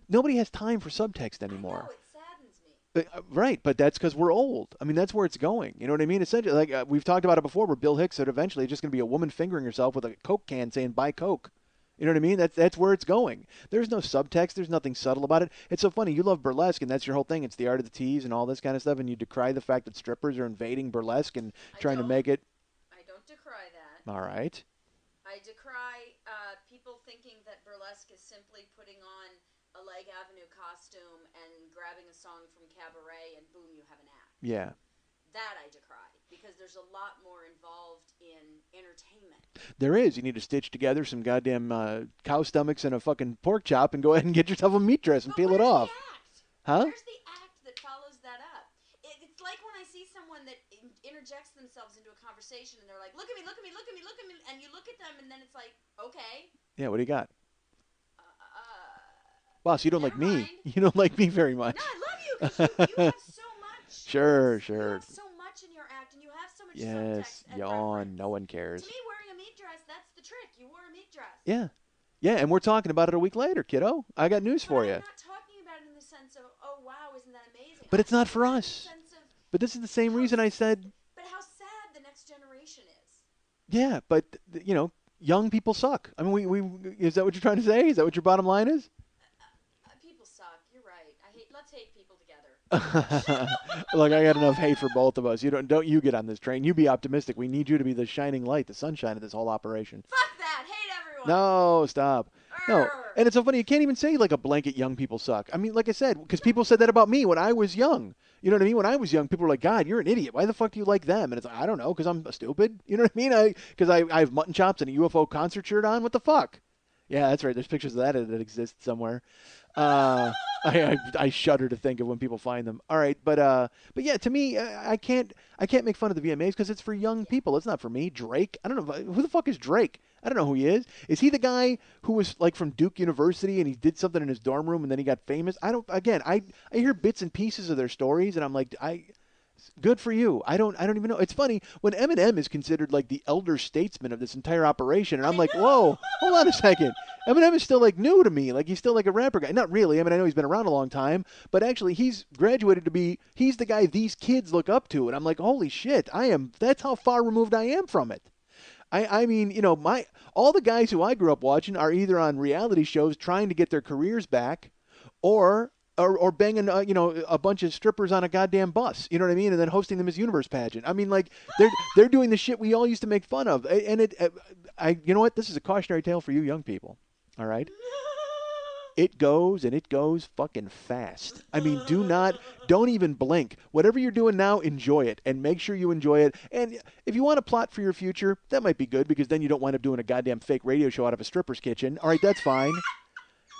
Nobody has time for subtext anymore. I know, it saddens me. Right, but that's because we're old. I mean, that's where it's going. You know what I mean? Essentially, like we've talked about it before, where Bill Hicks said eventually it's just going to be a woman fingering herself with a Coke can saying "Buy Coke." You know what I mean? That's where it's going. There's no subtext. There's nothing subtle about it. It's so funny. You love burlesque, and that's your whole thing. It's the art of the tease and all this kind of stuff, and you decry the fact that strippers are invading burlesque and trying to make it. I don't decry that. All right. I decry people thinking that burlesque is simply putting on a Leg Avenue costume and grabbing a song from Cabaret, and boom, you have an act. Yeah. That I decry, because there's a lot more involved in entertainment. There is. You need to stitch together some goddamn cow stomachs and a fucking pork chop and go ahead and get yourself a meat dress and peel it off. Huh? Where's the act that follows that up? It's like when I see someone that interjects themselves into a conversation and they're like, look at me, look at me, look at me, look at me, and you look at them and then it's like, okay. Yeah, what do you got? Wow, so you don't like me. You don't like me very much. No, I love you because you have so much. Sure. You have so much in your act, and you have so much Yes, subtext and yawn. reference. No one cares. To me, wearing a meat dress, that's the trick. You wore a meat dress. Yeah. Yeah, and we're talking about it a week later, kiddo. I got news for you. I'm not talking about it in the sense of, oh, wow, isn't that amazing? But it's not for us. But this is the same reason I said... But how sad the next generation is. Yeah, but, you know, young people suck. I mean, we is that what you're trying to say? Is that what your bottom line is? People suck. You're right. Let's hate people together. Look, I got enough hate for both of us. Don't you get on this train. You be optimistic. We need you to be the shining light, the sunshine of this whole operation. Fuck that. Hate everyone. No, stop. No. And it's so funny. You can't even say like a blanket young people suck. I mean, like I said, because people said that about me when I was young. You know what I mean? When I was young, people were like, God, you're an idiot. Why the fuck do you like them? And it's like, I don't know, because I'm stupid. You know what I mean? Because I have mutton chops and a UFO concert shirt on. What the fuck? Yeah, that's right. There's pictures of that exist somewhere. I shudder to think of when people find them. All right, but yeah, to me, I can't make fun of the VMAs because it's for young people. It's not for me. Drake, I don't know who the fuck is Drake. I don't know who he is. Is he the guy who was like from Duke University and he did something in his dorm room and then he got famous? I hear bits and pieces of their stories and I'm like, good for you. I don't even know. It's funny when Eminem is considered like the elder statesman of this entire operation, and I'm like, whoa, hold on a second. Eminem is still like new to me. Like he's still like a rapper guy. Not really. I mean, I know he's been around a long time, but actually he's graduated to be. He's the guy these kids look up to, and I'm like, holy shit, That's how far removed I am from it. I mean, you know, all the guys who I grew up watching are either on reality shows trying to get their careers back, or banging, a bunch of strippers on a goddamn bus, you know what I mean, and then hosting the Miss Universe pageant. I mean, like they're doing the shit we all used to make fun of, and you know what? This is a cautionary tale for you young people. All right, it goes and it goes fucking fast. I mean, don't even blink. Whatever you're doing now, enjoy it and make sure you enjoy it. And if you want to plot for your future, that might be good because then you don't wind up doing a goddamn fake radio show out of a stripper's kitchen. All right, that's fine.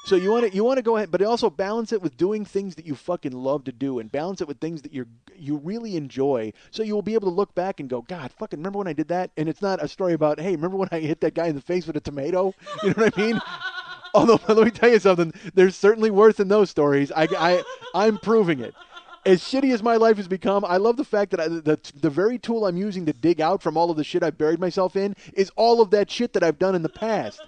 So you want to go ahead, but also balance it with doing things that you fucking love to do, and balance it with things that you really enjoy. So you will be able to look back and go, God, fucking remember when I did that? And it's not a story about, hey, remember when I hit that guy in the face with a tomato? You know what I mean? Although let me tell you something, there's certainly worth in those stories. I'm proving it. As shitty as my life has become, I love the fact that the very tool I'm using to dig out from all of the shit I've buried myself in is all of that shit that I've done in the past.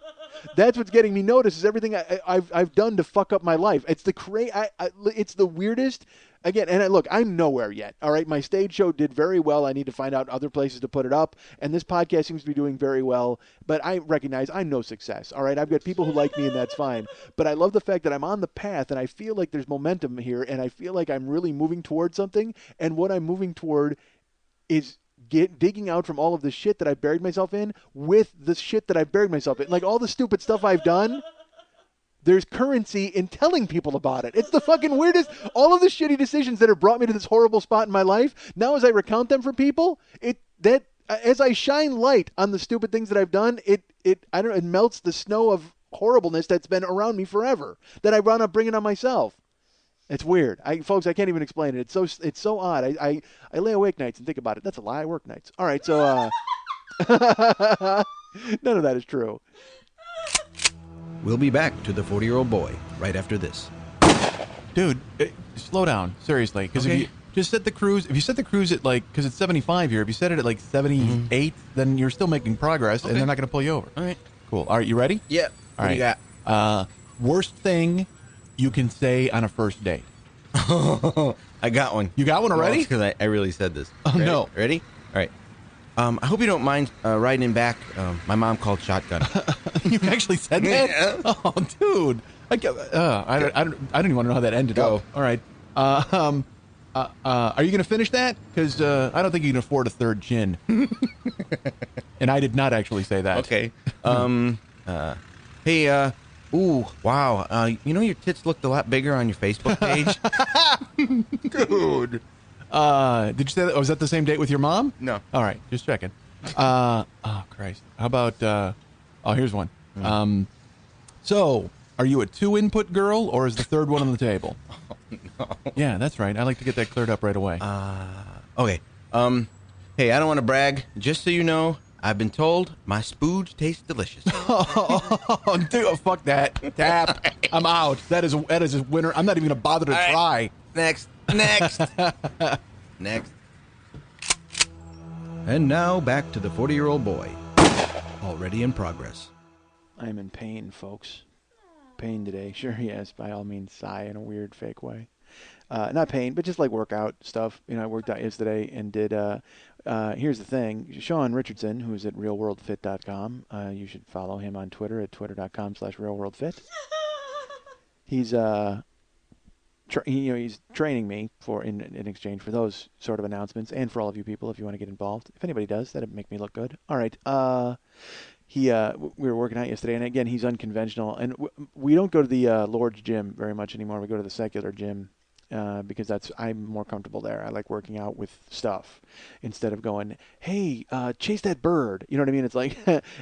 That's what's getting me noticed is everything I've done to fuck up my life. It's it's the weirdest. Again, and look, I'm nowhere yet. All right, my stage show did very well. I need to find out other places to put it up, and this podcast seems to be doing very well. But I recognize I'm no success. All right, I've got people who like me, and that's fine. But I love the fact that I'm on the path, and I feel like there's momentum here, and I feel like I'm really moving toward something. And what I'm moving toward is digging out from all of the shit that I've buried myself in with the shit that I've buried myself in. Like all the stupid stuff I've done, there's currency in telling people about it. It's the fucking weirdest. All of the shitty decisions that have brought me to this horrible spot in my life, now as I recount them for people, as I shine light on the stupid things that I've done, it melts the snow of horribleness that's been around me forever that I wound up bringing on myself. It's weird. Folks, I can't even explain it. It's so odd. I lay awake nights and think about it. That's a lie. I work nights. All right, so none of that is true. We'll be back to the 40-year-old boy right after this. Dude, slow down. Seriously, because okay. If you just set the cruise, at because it's 75 here, if you set it at like 78, then you're still making progress, and they're not going to pull you over. All right. Cool. All right, you ready? Yeah. All right. What do you got? Worst thing you can say on a first date. I got one. You got one already? Because I really said this. Oh, Ready? no. Ready? All right. I hope you don't mind writing back. My mom called shotgun. You actually said that? Yeah. Oh, dude. I don't even want to know how that ended Go. up. All right. Are you going to finish that? Because I don't think you can afford a third gin. And I did not actually say that. Okay. Hey, ooh, wow. You know your tits looked a lot bigger on your Facebook page? Dude. Did you say that? Was that the same date with your mom? No. All right. Just checking. Oh, Christ. How about, here's one. So, are you a 2-input girl, or is the third one on the table? Oh, no. Yeah, that's right. I like to get that cleared up right away. Okay. Hey, I don't want to brag. Just so you know, I've been told my spooge tastes delicious. Oh, dude, fuck that. Tap. I'm out. That is a winner. I'm not even going to bother to All try. right. Next. Next. And now back to the 40-year-old boy. Already in progress. I'm in pain, folks. Pain today. Sure, yes, by all means, sigh in a weird, fake way. Not pain, but just like workout stuff. I worked out yesterday and did, here's the thing. Sean Richardson, who's at realworldfit.com, you should follow him on Twitter at twitter.com/realworldfit. He's, he's training me in exchange for those sort of announcements and for all of you people if you want to get involved. If anybody does, that'd make me look good. All right. We were working out yesterday, and again, he's unconventional. And we don't go to the Lord's gym very much anymore. We go to the secular gym because I'm more comfortable there. I like working out with stuff instead of going, hey, chase that bird. You know what I mean? It's like,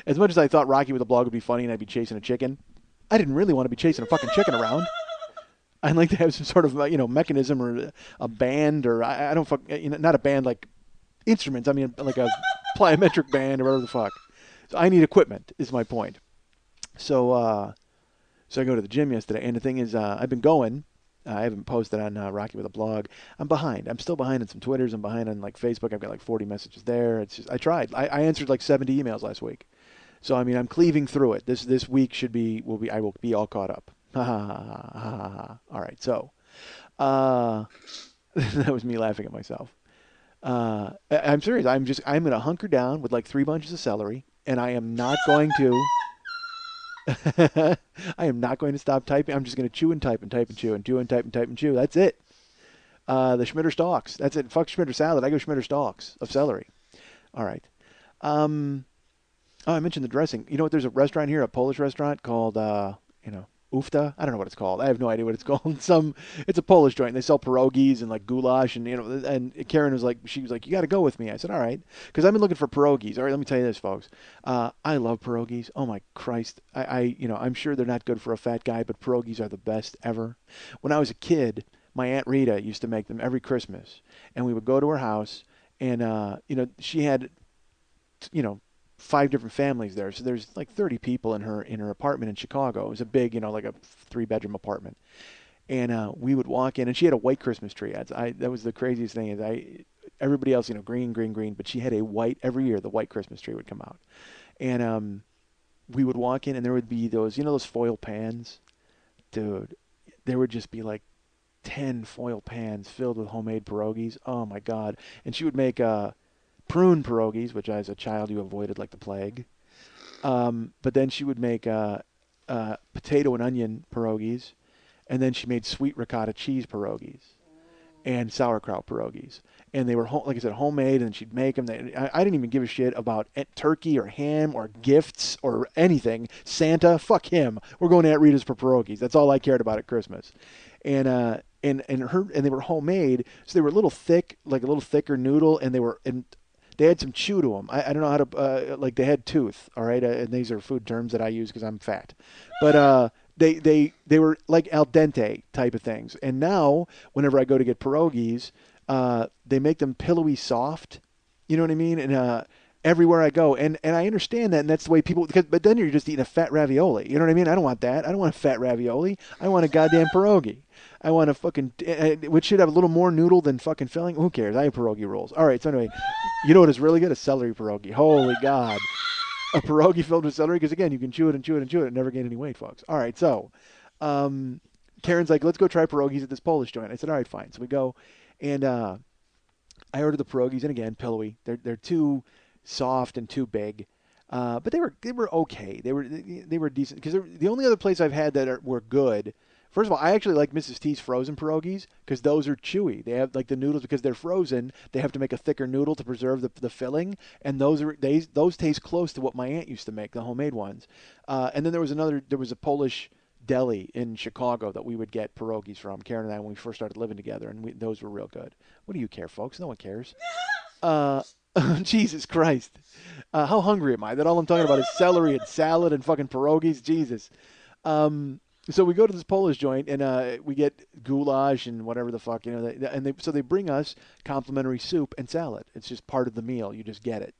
as much as I thought Rocky with a blog would be funny and I'd be chasing a chicken, I didn't really want to be chasing a fucking chicken around. I'd like to have some sort of mechanism or a band or I don't not a band like instruments. I mean like a plyometric band or whatever the fuck. So I need equipment is my point. So I go to the gym yesterday, and the thing is, I've been going. I haven't posted on Rocky with a blog. I'm behind. I'm still behind on some Twitters. I'm behind on like Facebook. I've got like 40 messages there. It's just I tried. I answered like 70 emails last week. So I mean, I'm cleaving through it. This week I will be all caught up. Ha ha ha ha ha ha. All right. So that was me laughing at myself. I'm serious. I'm going to hunker down with like 3 bunches of celery. And I am not going to. I am not going to stop typing. I'm just going to chew and type and type and chew and chew and type and type and chew. That's it. The Schmitter stalks. That's it. Fuck Schmitter salad. I go Schmitter stalks of celery. All right. Oh, I mentioned the dressing. You know what? There's a restaurant here, a Polish restaurant called, Ufta. I don't know what it's called. I have no idea what it's called. It's a Polish joint. They sell pierogies and like goulash and and Karen was like, you got to go with me. I said, all right, because I've been looking for pierogies. All right, let me tell you this, folks. I love pierogies. Oh my Christ. I'm sure they're not good for a fat guy, but pierogies are the best ever. When I was a kid, my Aunt Rita used to make them every Christmas, and we would go to her house, and she had, 5 different families there. So there's like 30 people in her apartment in Chicago. It was a big, like a 3-bedroom apartment. And we would walk in, and she had a white Christmas tree. That was the craziest thing is everybody else, green, green, green, but she had a white, every year the white Christmas tree would come out. And we would walk in, and there would be those foil pans. Dude, there would just be like 10 foil pans filled with homemade pierogies. Oh my God. And she would make prune pierogies, which as a child you avoided like the plague. But then she would make potato and onion pierogies, and then she made sweet ricotta cheese pierogies and sauerkraut pierogies. And they were, like I said, homemade, and she'd make them. I didn't even give a shit about turkey or ham or gifts or anything. Santa, fuck him. We're going to Aunt Rita's for pierogies. That's all I cared about at Christmas. And they were homemade, so they were a little thick, like a little thicker noodle, and they had some chew to them. I don't know how to, they had tooth, all right? And these are food terms that I use because I'm fat. But they were like al dente type of things. And now, whenever I go to get pierogies, they make them pillowy soft. You know what I mean? And everywhere I go. And I understand that, and that's the way people, but then you're just eating a fat ravioli. You know what I mean? I don't want that. I don't want a fat ravioli. I want a goddamn pierogi. I want a fucking, which should have a little more noodle than fucking filling. Who cares? I have pierogi rolls. All right, so anyway, you know what is really good? A celery pierogi. Holy God. A pierogi filled with celery, because again, you can chew it and chew it and chew it and never gain any weight, folks. All right, so Karen's like, let's go try pierogies at this Polish joint. I said, all right, fine. So we go, and I ordered the pierogies, and again, pillowy. They're too soft and too big. But they were okay. They were decent because the only other place I've had that were good. First of all, I actually like Mrs. T's frozen pierogies because those are chewy. They have like the noodles because they're frozen. They have to make a thicker noodle to preserve the filling, and those taste close to what my aunt used to make, the homemade ones. And then there was a Polish deli in Chicago that we would get pierogies from, Karen and I, when we first started living together, and those were real good. What do you care, folks? No one cares. Jesus Christ. How hungry am I? That all I'm talking about is celery and salad and fucking pierogies? Jesus. So we go to this Polish joint, and we get goulash and whatever the fuck, so they bring us complimentary soup and salad. It's just part of the meal. You just get it.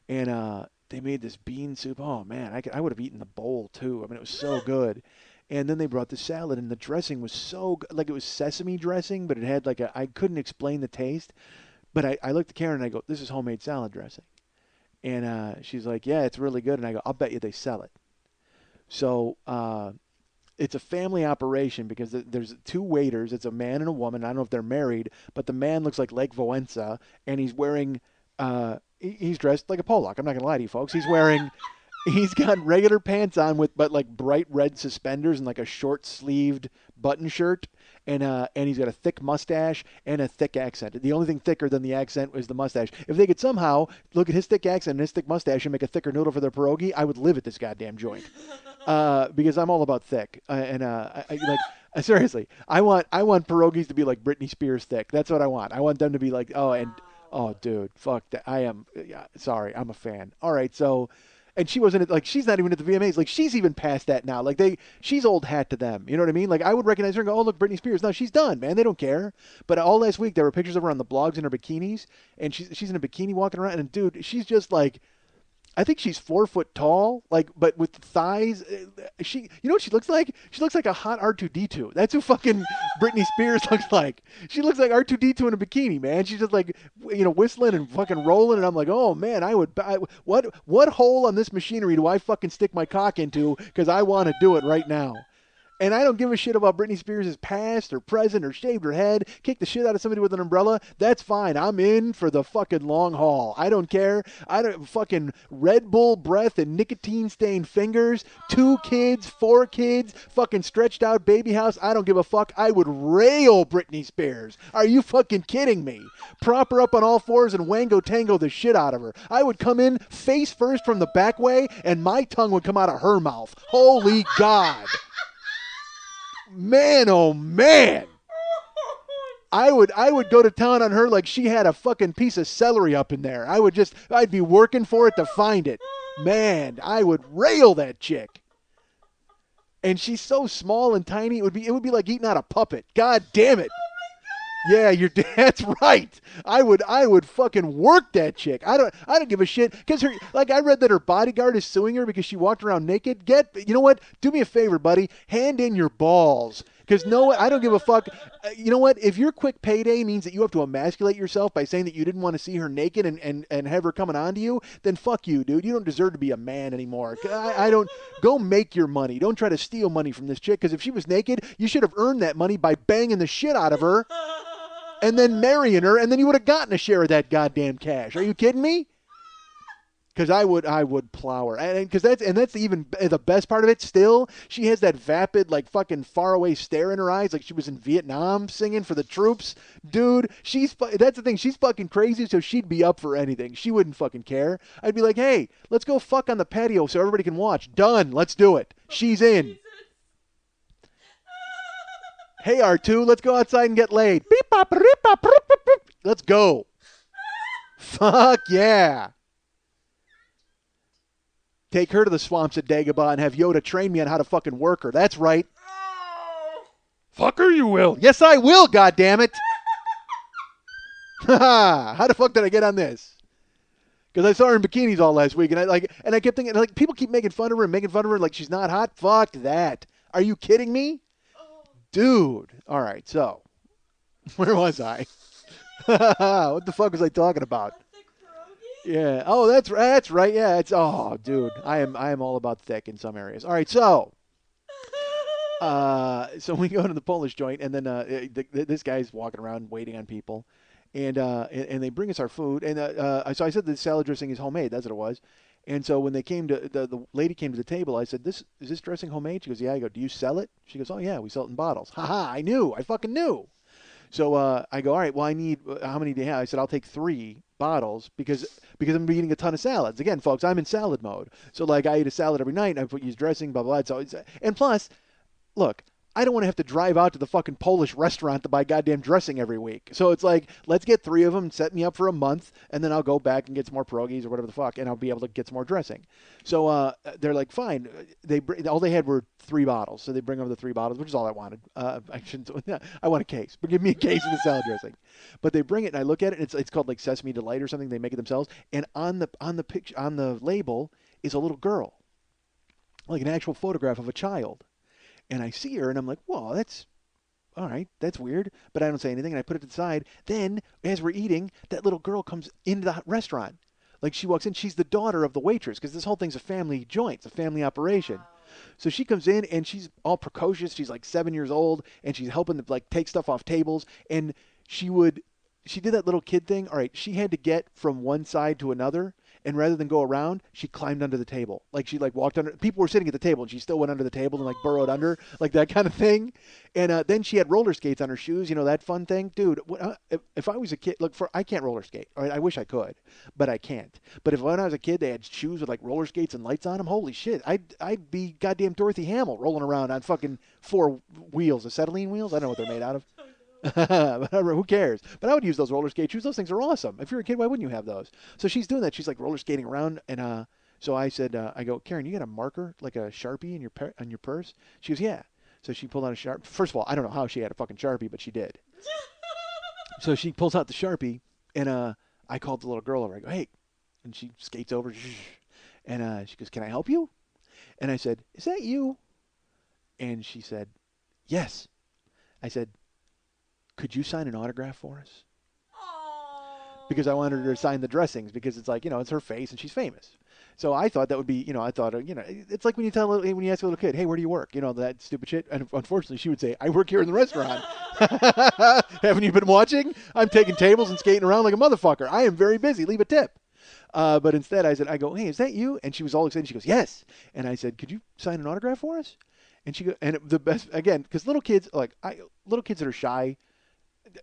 And they made this bean soup. Oh, man, I would have eaten the bowl, too. I mean, it was so good. And then they brought the salad, and the dressing was so good. Like, it was sesame dressing, but it had I couldn't explain the taste. But I looked at Karen, and I go, this is homemade salad dressing. And she's like, yeah, it's really good. And I go, I'll bet you they sell it. So it's a family operation because there's two waiters. It's a man and a woman. I don't know if they're married, but the man looks like Lech Wałęsa, and he's wearing he's dressed like a Polak. I'm not going to lie to you, folks. He's got regular pants on but like bright red suspenders and like a short-sleeved button shirt, and he's got a thick mustache and a thick accent. The only thing thicker than the accent is the mustache. If they could somehow look at his thick accent and his thick mustache and make a thicker noodle for their pierogi, I would live at this goddamn joint. Because I'm all about thick. Seriously, I want pierogies to be like Britney Spears thick. That's what I want. I want them to be like, oh, dude, fuck that. Sorry, I'm a fan. All right, so. And she wasn't she's not even at the VMAs. Like, she's even past that now. Like, she's old hat to them. You know what I mean? Like, I would recognize her and go, oh, look, Britney Spears. No, she's done, man. They don't care. But all last week, there were pictures of her on the blogs in her bikinis, and she's in a bikini walking around. And, dude, she's just like, I think she's 4 foot tall, but with thighs. You know what she looks like? She looks like a hot R2-D2. That's who fucking Britney Spears looks like. She looks like R2-D2 in a bikini, man. She's just like, whistling and fucking rolling. And I'm like, oh man, what hole on this machinery do I fucking stick my cock into? Because I want to do it right now. And I don't give a shit about Britney Spears' past or present or shaved her head, kick the shit out of somebody with an umbrella. That's fine. I'm in for the fucking long haul. I don't care. I don't fucking Red Bull breath and nicotine-stained fingers, 2 kids, 4 kids, fucking stretched out baby house. I don't give a fuck. I would rail Britney Spears. Are you fucking kidding me? Prop her up on all fours and wango tango the shit out of her. I would come in face first from the back way, and my tongue would come out of her mouth. Holy God. Man, oh man. I would go to town on her like she had a fucking piece of celery up in there. I'd be working for it to find it. Man, I would rail that chick. And she's so small and tiny, it would be like eating out a puppet. God damn it. Yeah, that's right. I would fucking work that chick. I don't give a shit because I read that her bodyguard is suing her because she walked around naked. You know what? Do me a favor, buddy. Hand in your balls. Because I don't give a fuck. You know what? If your quick payday means that you have to emasculate yourself by saying that you didn't want to see her naked and have her coming on to you, then fuck you, dude. You don't deserve to be a man anymore. I don't. Go make your money. Don't try to steal money from this chick because if she was naked, you should have earned that money by banging the shit out of her. And then marrying her, and then you would have gotten a share of that goddamn cash. Are you kidding me? Because I would plow her, and that's even the best part of it. Still, she has that vapid, like fucking faraway stare in her eyes, like she was in Vietnam singing for the troops, dude. That's the thing. She's fucking crazy, so she'd be up for anything. She wouldn't fucking care. I'd be like, hey, let's go fuck on the patio so everybody can watch. Done. Let's do it. She's in. Hey, R2, let's go outside and get laid. Beep, bop, rip, bop, rip, rip, rip. Let's go. Fuck yeah. Take her to the swamps at Dagobah and have Yoda train me on how to fucking work her. That's right. Fuck her, you will. Yes, I will, goddammit. How the fuck did I get on this? Because I saw her in bikinis all last week, and I kept thinking, like, people keep making fun of her like she's not hot. Fuck that. Are you kidding me? Dude. All right, so where was I? What the fuck was I talking about? Yeah. Oh, that's right. Yeah. Dude, I am all about thick in some areas. All right, so we go to the Polish joint, and then this guy's walking around waiting on people, and they bring us our food. And so I said the salad dressing is homemade. That's what it was. And so when they came to the lady came to the table, I said, "Is this dressing homemade?" She goes, "Yeah." I go, "Do you sell it?" She goes, "Oh yeah, we sell it in bottles." Ha ha! I knew. I fucking knew. So I go, "All right. Well, I need how many do you have?" I said, "I'll take 3 bottles because I'm gonna be eating a ton of salads." Again, folks, I'm in salad mode. So like I eat a salad every night. And I use dressing, blah blah blah. So and plus, look, I don't want to have to drive out to the fucking Polish restaurant to buy goddamn dressing every week. So it's like, let's get 3 of them, set me up for a month, and then I'll go back and get some more pierogies or whatever the fuck, and I'll be able to get some more dressing. So they're like, fine. All they had were 3 bottles, so they bring over the 3 bottles, which is all I wanted. I shouldn't. I want a case, but give me a case of the salad dressing. But they bring it, and I look at it, and it's called like Sesame Delight or something. They make it themselves, and on the picture on the label is a little girl, like an actual photograph of a child. And I see her, and I'm like, whoa, that's all right. That's weird. But I don't say anything, and I put it to the side. Then, as we're eating, that little girl comes into the restaurant. Like, she walks in. She's the daughter of the waitress, because this whole thing's a family joint. It's a family operation. So she comes in, and she's all precocious. She's like 7 years old, and she's helping to, like, take stuff off tables. And she did that little kid thing. All right, she had to get from one side to another. And rather than go around, she climbed under the table. Like she like walked under. People were sitting at the table, and she still went under the table and like burrowed under, like that kind of thing. And then she had roller skates on her shoes. You know that fun thing, dude. If I was a kid, look, I can't roller skate. All right, I wish I could, but I can't. But if when I was a kid, they had shoes with like roller skates and lights on them. Holy shit, I'd be goddamn Dorothy Hamill rolling around on fucking 4 wheels, acetylene wheels. I don't know what they're made out of. But who cares? But I would use those roller skate shoes. Those things are awesome. If you're a kid, why wouldn't you have those? So she's doing that. She's like roller skating around, and so I said, I go, Karen, you got a marker like a Sharpie in your purse? She goes, yeah. So she pulled out a Sharpie. First of all, I don't know how she had a fucking Sharpie, but she did. So she pulls out the Sharpie, and I called the little girl over. I go, hey, and she skates over, and she goes, can I help you? And I said, is that you? And she said, yes. I said, could you sign an autograph for us? Aww. Because I wanted her to sign the dressings because it's like, it's her face and she's famous. So I thought that would be, it's like when you ask a little kid, hey, where do you work? That stupid shit. And unfortunately, she would say, I work here in the restaurant. Haven't you been watching? I'm taking tables and skating around like a motherfucker. I am very busy. Leave a tip. But instead I go, hey, is that you? And she was all excited. She goes, yes. And I said, could you sign an autograph for us? And she goes, and the best, again, because little kids that are shy,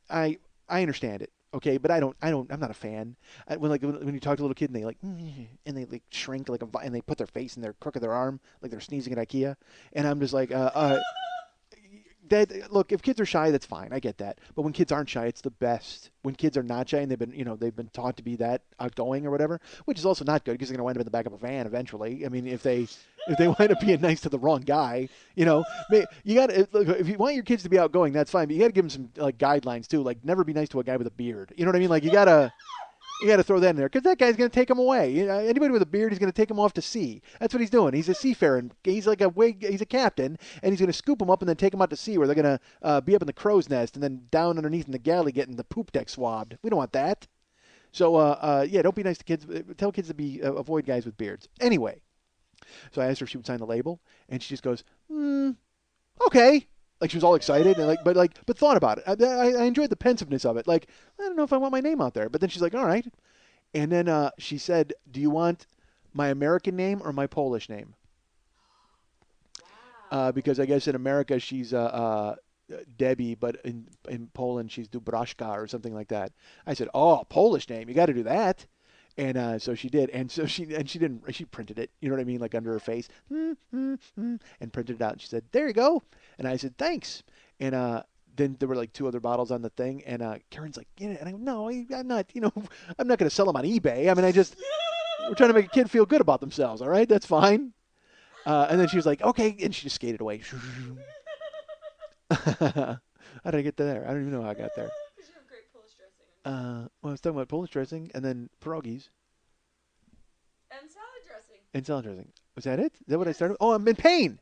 I understand it, okay, but I'm not a fan. When you talk to a little kid and they and they like shrink and they put their face in their crook of their arm like they're sneezing at IKEA, and I'm just like, look, if kids are shy, that's fine. I get that. But when kids aren't shy, it's the best. When kids are not shy and they've been taught to be that outgoing or whatever, which is also not good because they're going to wind up in the back of a van eventually. I mean, if they wind up being nice to the wrong guy, you got to, if you want your kids to be outgoing, that's fine. But you got to give them some like guidelines too. Like never be nice to a guy with a beard. You know what I mean? Like you got to throw that in there because that guy's going to take him away. Anybody with a beard, he's going to take him off to sea. That's what he's doing. He's a seafarer. He's like he's a captain, and he's going to scoop him up and then take him out to sea where they're going to be up in the crow's nest and then down underneath in the galley getting the poop deck swabbed. We don't want that. So, don't be nice to kids. Tell kids to avoid guys with beards. Anyway, so I asked her if she would sign the label, and she just goes, okay. Like she was all excited and but thought about it. I enjoyed the pensiveness of it. Like, I don't know if I want my name out there. But then she's like, all right. And then she said, do you want my American name or my Polish name? Wow. Because I guess in America she's Debbie, but in Poland she's Dubraszka or something like that. I said, oh, Polish name. You got to do that. And so she did, and so she printed it, you know what I mean, like under her face, and printed it out. And she said, "There you go." And I said, "Thanks." And then there were like 2 other bottles on the thing, and Karen's like, "Yeah," and I go, "No, I'm not. I'm not going to sell them on eBay. I mean, we're trying to make a kid feel good about themselves. All right, that's fine." And then she was like, "Okay," and she just skated away. How did I get there? I don't even know how I got there. Because you have great Polish dressing. Well, I was talking about Polish dressing and then pierogies. And salad dressing. And salad dressing. Was that it? Is that what I started? Oh, I'm in pain.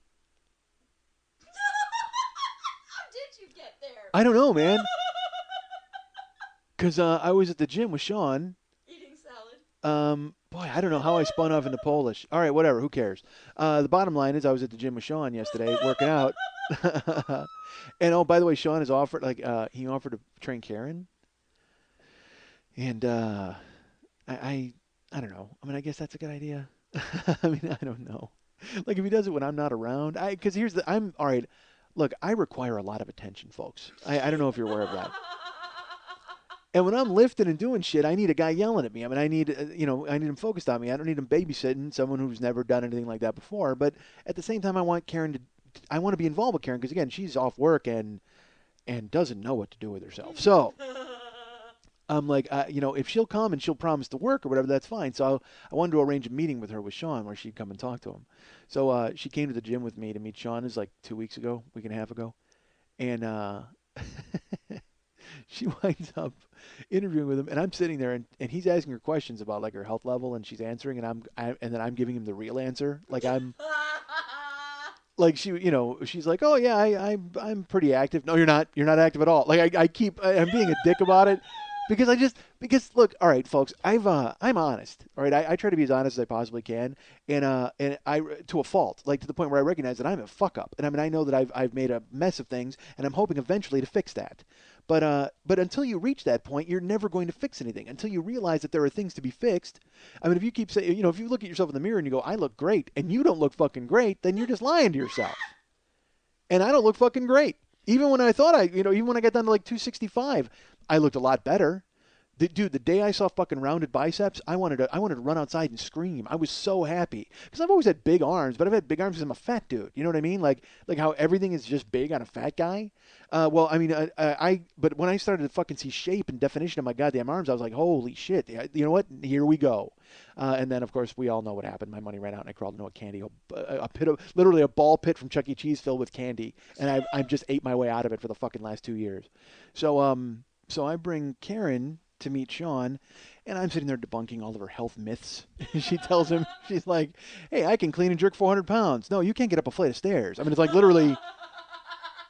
How did you get there? I don't know, man. Because I was at the gym with Sean. Eating salad. Boy, I don't know how I spun off into Polish. All right, whatever. Who cares? The bottom line is I was at the gym with Sean yesterday working out. And, oh, by the way, Sean has offered, he offered to train Karen. And I don't know. I mean, I guess that's a good idea. I mean, I don't know. Like if he does it when I'm not around, because I'm all right. Look, I require a lot of attention, folks. I don't know if you're aware of that. And when I'm lifting and doing shit, I need a guy yelling at me. I mean, I need him focused on me. I don't need him babysitting someone who's never done anything like that before. But at the same time, I want to be involved with Karen because again, she's off work and doesn't know what to do with herself. So I'm like, if she'll come and she'll promise to work or whatever, that's fine. So I wanted to arrange a meeting with her with Sean where she'd come and talk to him. So she came to the gym with me to meet Sean. It was like 2 weeks ago, week and a half ago, and she winds up interviewing with him, and I'm sitting there, and he's asking her questions about like her health level, and she's answering, and then I'm giving him the real answer, like I'm. Like she's like, oh yeah, I'm pretty active. No, you're not. You're not active at all. Like I'm being a dick about it, because look, all right, folks, I'm honest. All right, I try to be as honest as I possibly can, and I to a fault, like to the point where I recognize that I'm a fuck up, and I mean I know that I've made a mess of things, and I'm hoping eventually to fix that. But until you reach that point, you're never going to fix anything. Until you realize that there are things to be fixed. I mean, if you keep saying, if you look at yourself in the mirror and you go, I look great, and you don't look fucking great, then you're just lying to yourself. And I don't look fucking great. Even when I thought even when I got down to like 265, I looked a lot better. Dude, the day I saw fucking rounded biceps, I wanted to run outside and scream. I was so happy because I've always had big arms, but I've had big arms because I'm a fat dude. You know what I mean? Like how everything is just big on a fat guy. Well, I mean, but when I started to fucking see shape and definition of my goddamn arms, I was like, holy shit! You know what? Here we go. And then, of course, we all know what happened. My money ran out, and I crawled into a candy, a pit of, literally a ball pit from Chuck E. Cheese filled with candy, and I just ate my way out of it for the fucking last 2 years. So I bring Karen to meet Sean, and I'm sitting there debunking all of her health myths. She tells him, she's like, hey, I can clean and jerk 400 pounds. No, you can't get up a flight of stairs. I mean, it's like literally,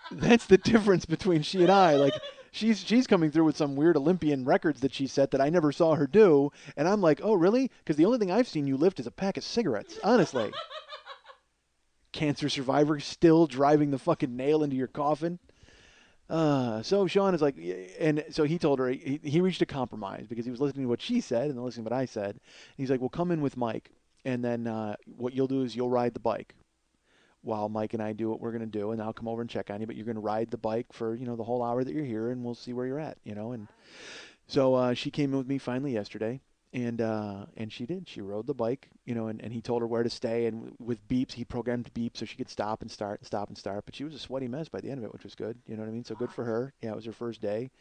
that's the difference between she and I. Like, she's coming through with some weird Olympian records that she set that I never saw her do, and I'm like, oh, really? Because the only thing I've seen you lift is a pack of cigarettes, honestly. Cancer survivor still driving the fucking nail into your coffin. So Sean is like, and so he told her he reached a compromise because he was listening to what she said and then listening to what I said. And he's like, well, come in with Mike, and then what you'll do is you'll ride the bike while Mike and I do what we're gonna do, and I'll come over and check on you. But you're gonna ride the bike for the whole hour that you're here, and we'll see where you're at, And so she came in with me finally yesterday, and she did. She rode the bike, and he told her where to stay, and with beeps, he programmed beeps so she could stop and start and stop and start. But she was a sweaty mess by the end of it, which was good. You know what I mean? So good for her. Yeah, it was her first day,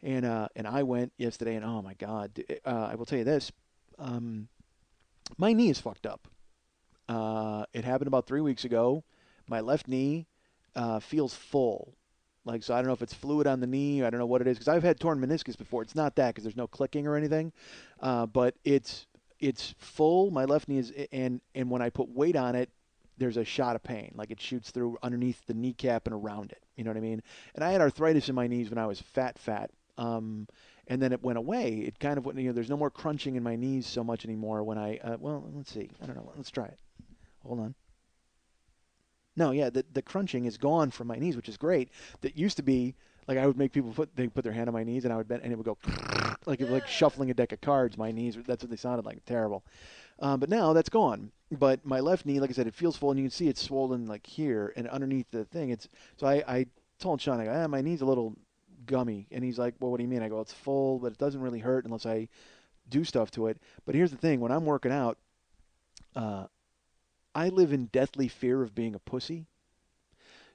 and I went yesterday, and oh my God, I will tell you this, my knee is fucked up. It happened about 3 weeks ago. My left knee feels full. Like, so I don't know if it's fluid on the knee. I don't know what it is because I've had torn meniscus before. It's not that because there's no clicking or anything, but it's full. My left knee is, and when I put weight on it, there's a shot of pain. Like it shoots through underneath the kneecap and around it. You know what I mean? And I had arthritis in my knees when I was fat. And then it went away. It kind of went. There's no more crunching in my knees so much anymore. When well, let's see. I don't know. Let's try it. Hold on. No, yeah, the crunching is gone from my knees, which is great. That used to be like I would make people put their hand on my knees and I would bend and it would go like it was like shuffling a deck of cards. My knees, that's what they sounded like, terrible. But now that's gone. But my left knee, like I said, it feels full and you can see it's swollen like here and underneath the thing. It's so I told Sean, I go, my knee's a little gummy, and he's like, well, what do you mean? I go, it's full, but it doesn't really hurt unless I do stuff to it. But here's the thing: when I'm working out, I live in deathly fear of being a pussy.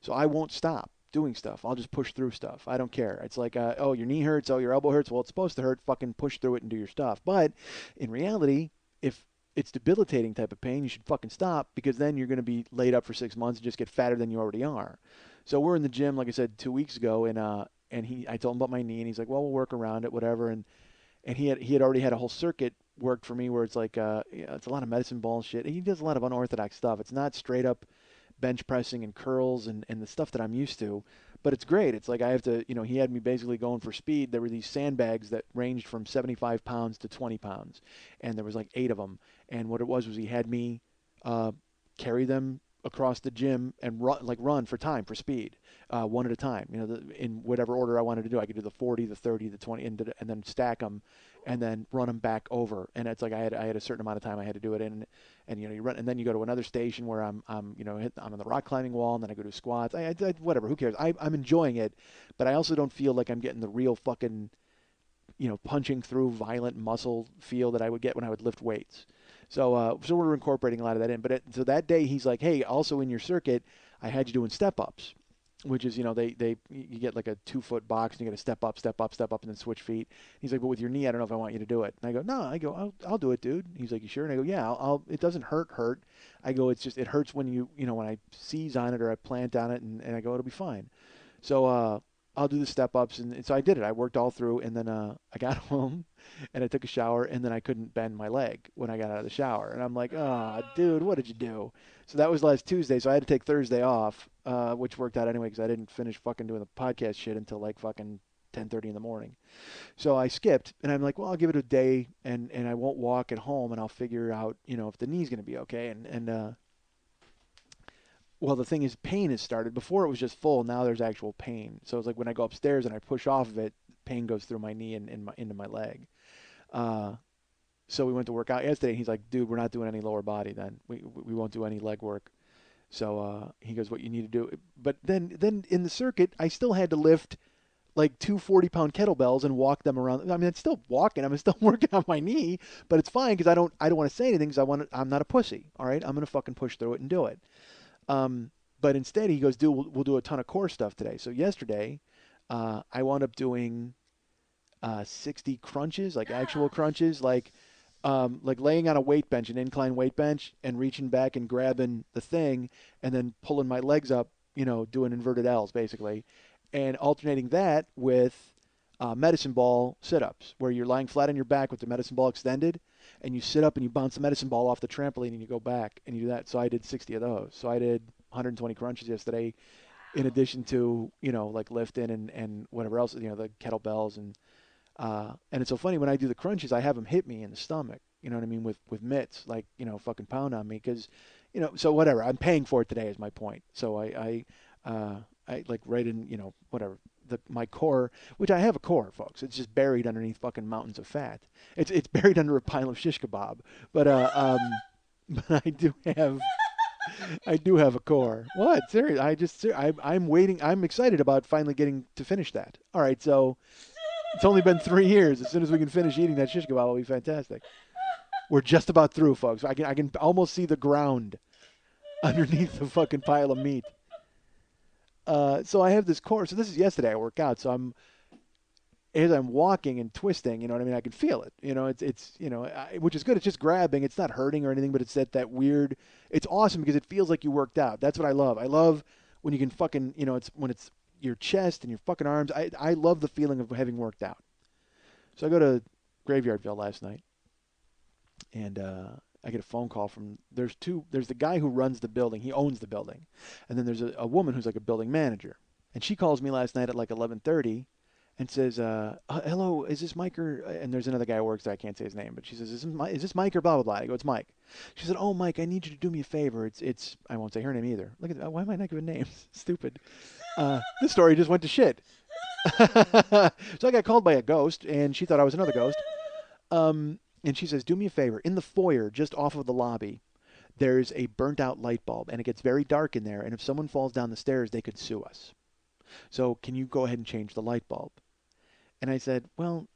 So I won't stop doing stuff. I'll just push through stuff. I don't care. It's like, oh, your knee hurts. Oh, your elbow hurts. Well, it's supposed to hurt. Fucking push through it and do your stuff. But in reality, if it's debilitating type of pain, you should fucking stop because then you're going to be laid up for 6 months and just get fatter than you already are. So we're in the gym, like I said, 2 weeks ago, and I told him about my knee, and he's like, well, we'll work around it, whatever. And he had already had a whole circuit worked for me where it's like, it's a lot of medicine ball shit. He does a lot of unorthodox stuff. It's not straight up bench pressing and curls and the stuff that I'm used to. But it's great. It's like I have to, he had me basically going for speed. There were these sandbags that ranged from 75 pounds to 20 pounds. And there was like 8 of them. And what it was he had me carry them across the gym and run for time, for speed, one at a time. In whatever order I wanted to do. I could do the 40, the 30, the 20, and then stack them, and then run them back over. And it's like I had a certain amount of time I had to do it in, and you run, and then you go to another station where I'm on the rock climbing wall, and then I go to squats. I whatever, who cares? I'm enjoying it, but I also don't feel like I'm getting the real fucking punching through violent muscle feel that I would get when I would lift weights. So we're incorporating a lot of that in. But so that day he's like, hey, also in your circuit, I had you doing step ups, which is you get like a 2-foot box and you got to step up, step up, step up, and then switch feet. He's like, but with your knee, I don't know if I want you to do it. And I go, no, I'll do it, dude. He's like, you sure? And I go, yeah, I'll. It doesn't hurt. I go, it's just it hurts when when I seize on it or I plant on it, and I go, it'll be fine. So I'll do the step ups, and so I did it. I worked all through, and then I got home, and I took a shower, and then I couldn't bend my leg when I got out of the shower, and I'm like, oh, dude, what did you do? So that was last Tuesday, so I had to take Thursday off, which worked out anyway because I didn't finish fucking doing the podcast shit until like fucking 10:30 in the morning. So I skipped, and I'm like, well, I'll give it a day, and I won't walk at home, and I'll figure out if the knee's gonna be okay, and well, the thing is, pain has started. Before it was just full. Now there's actual pain. So it's like when I go upstairs and I push off of it, pain goes through my knee and into my leg. So we went to work out yesterday. And he's like, dude, we're not doing any lower body then. We won't do any leg work. So he goes, what you need to do. But then in the circuit, I still had to lift like 2 40-pound kettlebells and walk them around. I mean, it's still walking. I'm still working on my knee, but it's fine because I don't want to say anything because I'm not a pussy. All right, I'm gonna fucking push through it and do it. But instead he goes, dude, we'll do a ton of core stuff today. So yesterday, I wound up doing 60 crunches, like actual crunches, like laying on a weight bench, an incline weight bench, and reaching back and grabbing the thing, and then pulling my legs up, doing inverted L's basically, and alternating that with medicine ball sit-ups, where you're lying flat on your back with the medicine ball extended, and you sit up and you bounce the medicine ball off the trampoline and you go back and you do that. So I did 60 of those. So I did 120 crunches yesterday, in addition to like lifting and whatever else, the kettlebells and it's so funny when I do the crunches, I have them hit me in the stomach. You know what I mean, with mitts, like fucking pound on me because so whatever. I'm paying for it today is my point. So I like right in whatever. My core, which I have a core, folks. It's just buried underneath fucking mountains of fat. It's buried under a pile of shish kebab. But but I do have a core. What? Serious? I'm waiting. I'm excited about finally getting to finish that. All right, so it's only been 3 years. As soon as we can finish eating that shish kebab, it'll be fantastic. We're just about through, folks. I can almost see the ground underneath the fucking pile of meat. So I have this core. So this is yesterday. I work out. So as I'm walking and twisting, I can feel it. It's which is good. It's just grabbing. It's not hurting or anything, but it's that weird. It's awesome because it feels like you worked out. That's what I love. I love when you can fucking, it's when it's your chest and your fucking arms. I love the feeling of having worked out. So I go to Graveyardville last night, and I get a phone call from there's the guy who runs the building. He owns the building, and then there's a woman who's like a building manager, and she calls me last night at like 11:30, and says, "Hello, is this Mike or?" And there's another guy who works there. I can't say his name, but she says, "Is this Mike or blah blah blah?" I go, "It's Mike." She said, "Oh, Mike, I need you to do me a favor. It's I won't say her name either. Look at that. Why am I not giving names? Stupid. This story just went to shit." So I got called by a ghost, and she thought I was another ghost. And she says, do me a favor. In the foyer, just off of the lobby, there's a burnt-out light bulb, and it gets very dark in there, and if someone falls down the stairs, they could sue us. So can you go ahead and change the light bulb? And I said, well,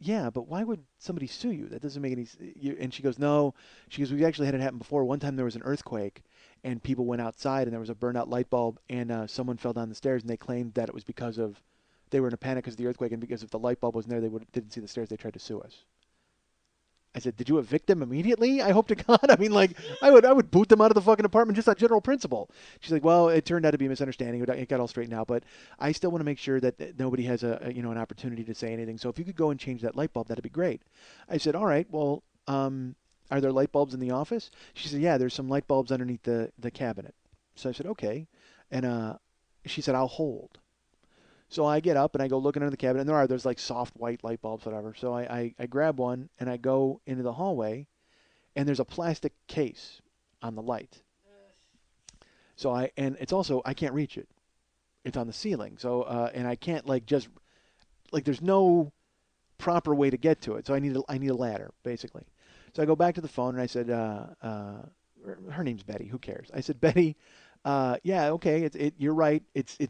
yeah, but why would somebody sue you? That doesn't make any sense. And she goes, no. She goes, we've actually had it happen before. One time there was an earthquake, and people went outside, and there was a burnt-out light bulb, and someone fell down the stairs, and they claimed that it was because of they were in a panic because of the earthquake, and because if the light bulb wasn't there, they didn't see the stairs. They tried to sue us. I said, did you evict them immediately? I hope to God. I mean, like, I would boot them out of the fucking apartment just on general principle. She's like, well, it turned out to be a misunderstanding. It got all straightened out, but I still want to make sure that nobody has an opportunity to say anything. So if you could go and change that light bulb, that'd be great. I said, all right, well, are there light bulbs in the office? She said, yeah, there's some light bulbs underneath the cabinet. So I said, okay. And she said, I'll hold. So I get up and I go looking under the cabinet, and there's like soft white light bulbs, whatever. So I grab one and I go into the hallway, and there's a plastic case on the light. So and it's also, I can't reach it. It's on the ceiling. So, and I can't there's no proper way to get to it. So I need a ladder, basically. So I go back to the phone and I said, her name's Betty. Who cares? I said, Betty, yeah, okay, you're right.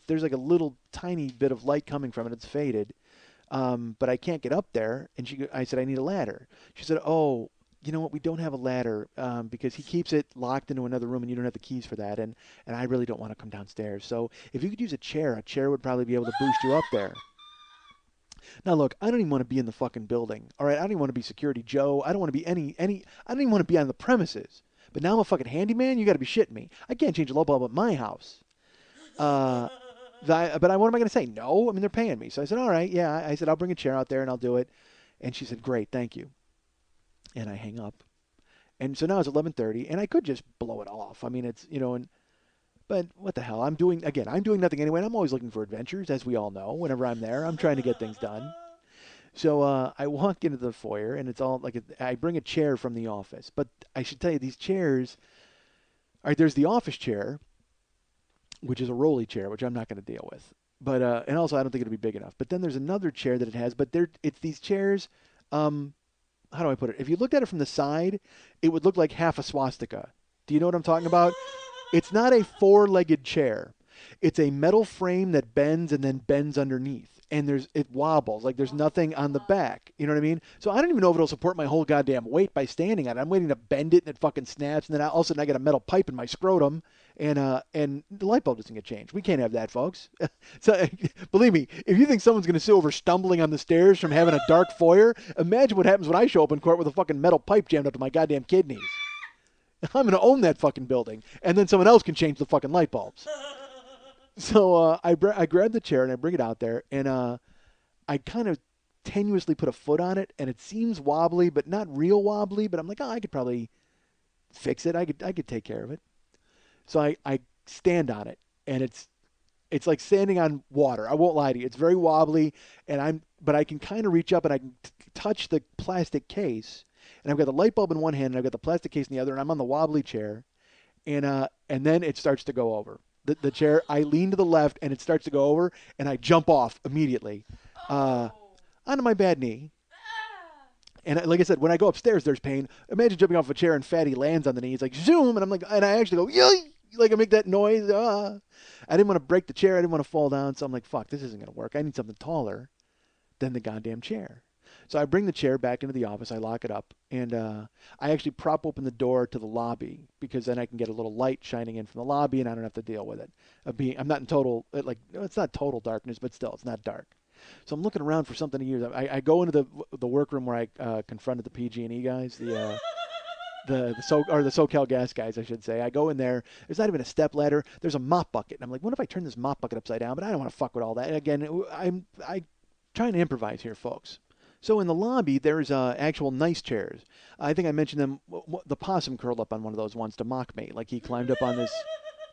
There's like a little tiny bit of light coming from it. It's faded, but I can't get up there. And I said, I need a ladder. She said, oh, you know what? We don't have a ladder because he keeps it locked into another room, and you don't have the keys for that. And I really don't want to come downstairs. So if you could use a chair would probably be able to boost you up there. Now look, I don't even want to be in the fucking building. All right, I don't even want to be Security Joe. I don't want to be any. I don't even want to be on the premises. But now I'm a fucking handyman. You got to be shitting me. I can't change a light bulb at my house. But what am I going to say? No, I mean they're paying me. So I said, all right, yeah. I said I'll bring a chair out there and I'll do it. And she said, great, thank you. And I hang up. And so now it's 11:30, and I could just blow it off. I mean, it's but what the hell? I'm doing nothing anyway. And I'm always looking for adventures, as we all know. Whenever I'm there, I'm trying to get things done. So I walk into the foyer, and it's all I bring a chair from the office. But I should tell you, these chairs. All right, there's the office chair, which is a rolly chair, which I'm not going to deal with. But and also I don't think it'll be big enough. But then there's another chair that it has. But it's these chairs. How do I put it? If you looked at it from the side, it would look like half a swastika. Do you know what I'm talking about? It's not a four-legged chair. It's a metal frame that bends and then bends underneath. And it wobbles. Like there's nothing on the back. You know what I mean? So I don't even know if it'll support my whole goddamn weight by standing on it. I'm waiting to bend it and it fucking snaps. And then all of a sudden I got a metal pipe in my scrotum and the light bulb doesn't get changed. We can't have that, folks. So believe me, if you think someone's going to sit over stumbling on the stairs from having a dark foyer, imagine what happens when I show up in court with a fucking metal pipe jammed up to my goddamn kidneys. I'm going to own that fucking building, and then someone else can change the fucking light bulbs. So I grab the chair and I bring it out there, and I kind of tenuously put a foot on it, and it seems wobbly, but not real wobbly. But I'm like, oh, I could probably fix it. I could take care of it. So I stand on it, and it's like standing on water. I won't lie to you. It's very wobbly, but I can kind of reach up and I can touch the plastic case. And I've got the light bulb in one hand, and I've got the plastic case in the other, and I'm on the wobbly chair. And then it starts to go over. The chair, I lean to the left, and it starts to go over, and I jump off immediately onto my bad knee. And like I said, when I go upstairs, there's pain. Imagine jumping off a chair and Fatty lands on the knee. It's like, zoom, and I actually go, yay! Like I make that noise. I didn't want to break the chair. I didn't want to fall down. So I'm like, fuck, this isn't going to work. I need something taller than the goddamn chair. So I bring the chair back into the office. I lock it up. And I actually prop open the door to the lobby because then I can get a little light shining in from the lobby and I don't have to deal with it. I'm not in total, it's not total darkness, but still, it's not dark. So I'm looking around for something to use. I go into the workroom where I confronted the PG&E guys, the SoCal Gas guys, I should say. I go in there. There's not even a step ladder. There's a mop bucket. And I'm like, what if I turn this mop bucket upside down? But I don't want to fuck with all that. And again, I'm trying to improvise here, folks. So in the lobby, there's actual nice chairs. I think I mentioned them. The possum curled up on one of those once to mock me. Like he climbed up on this.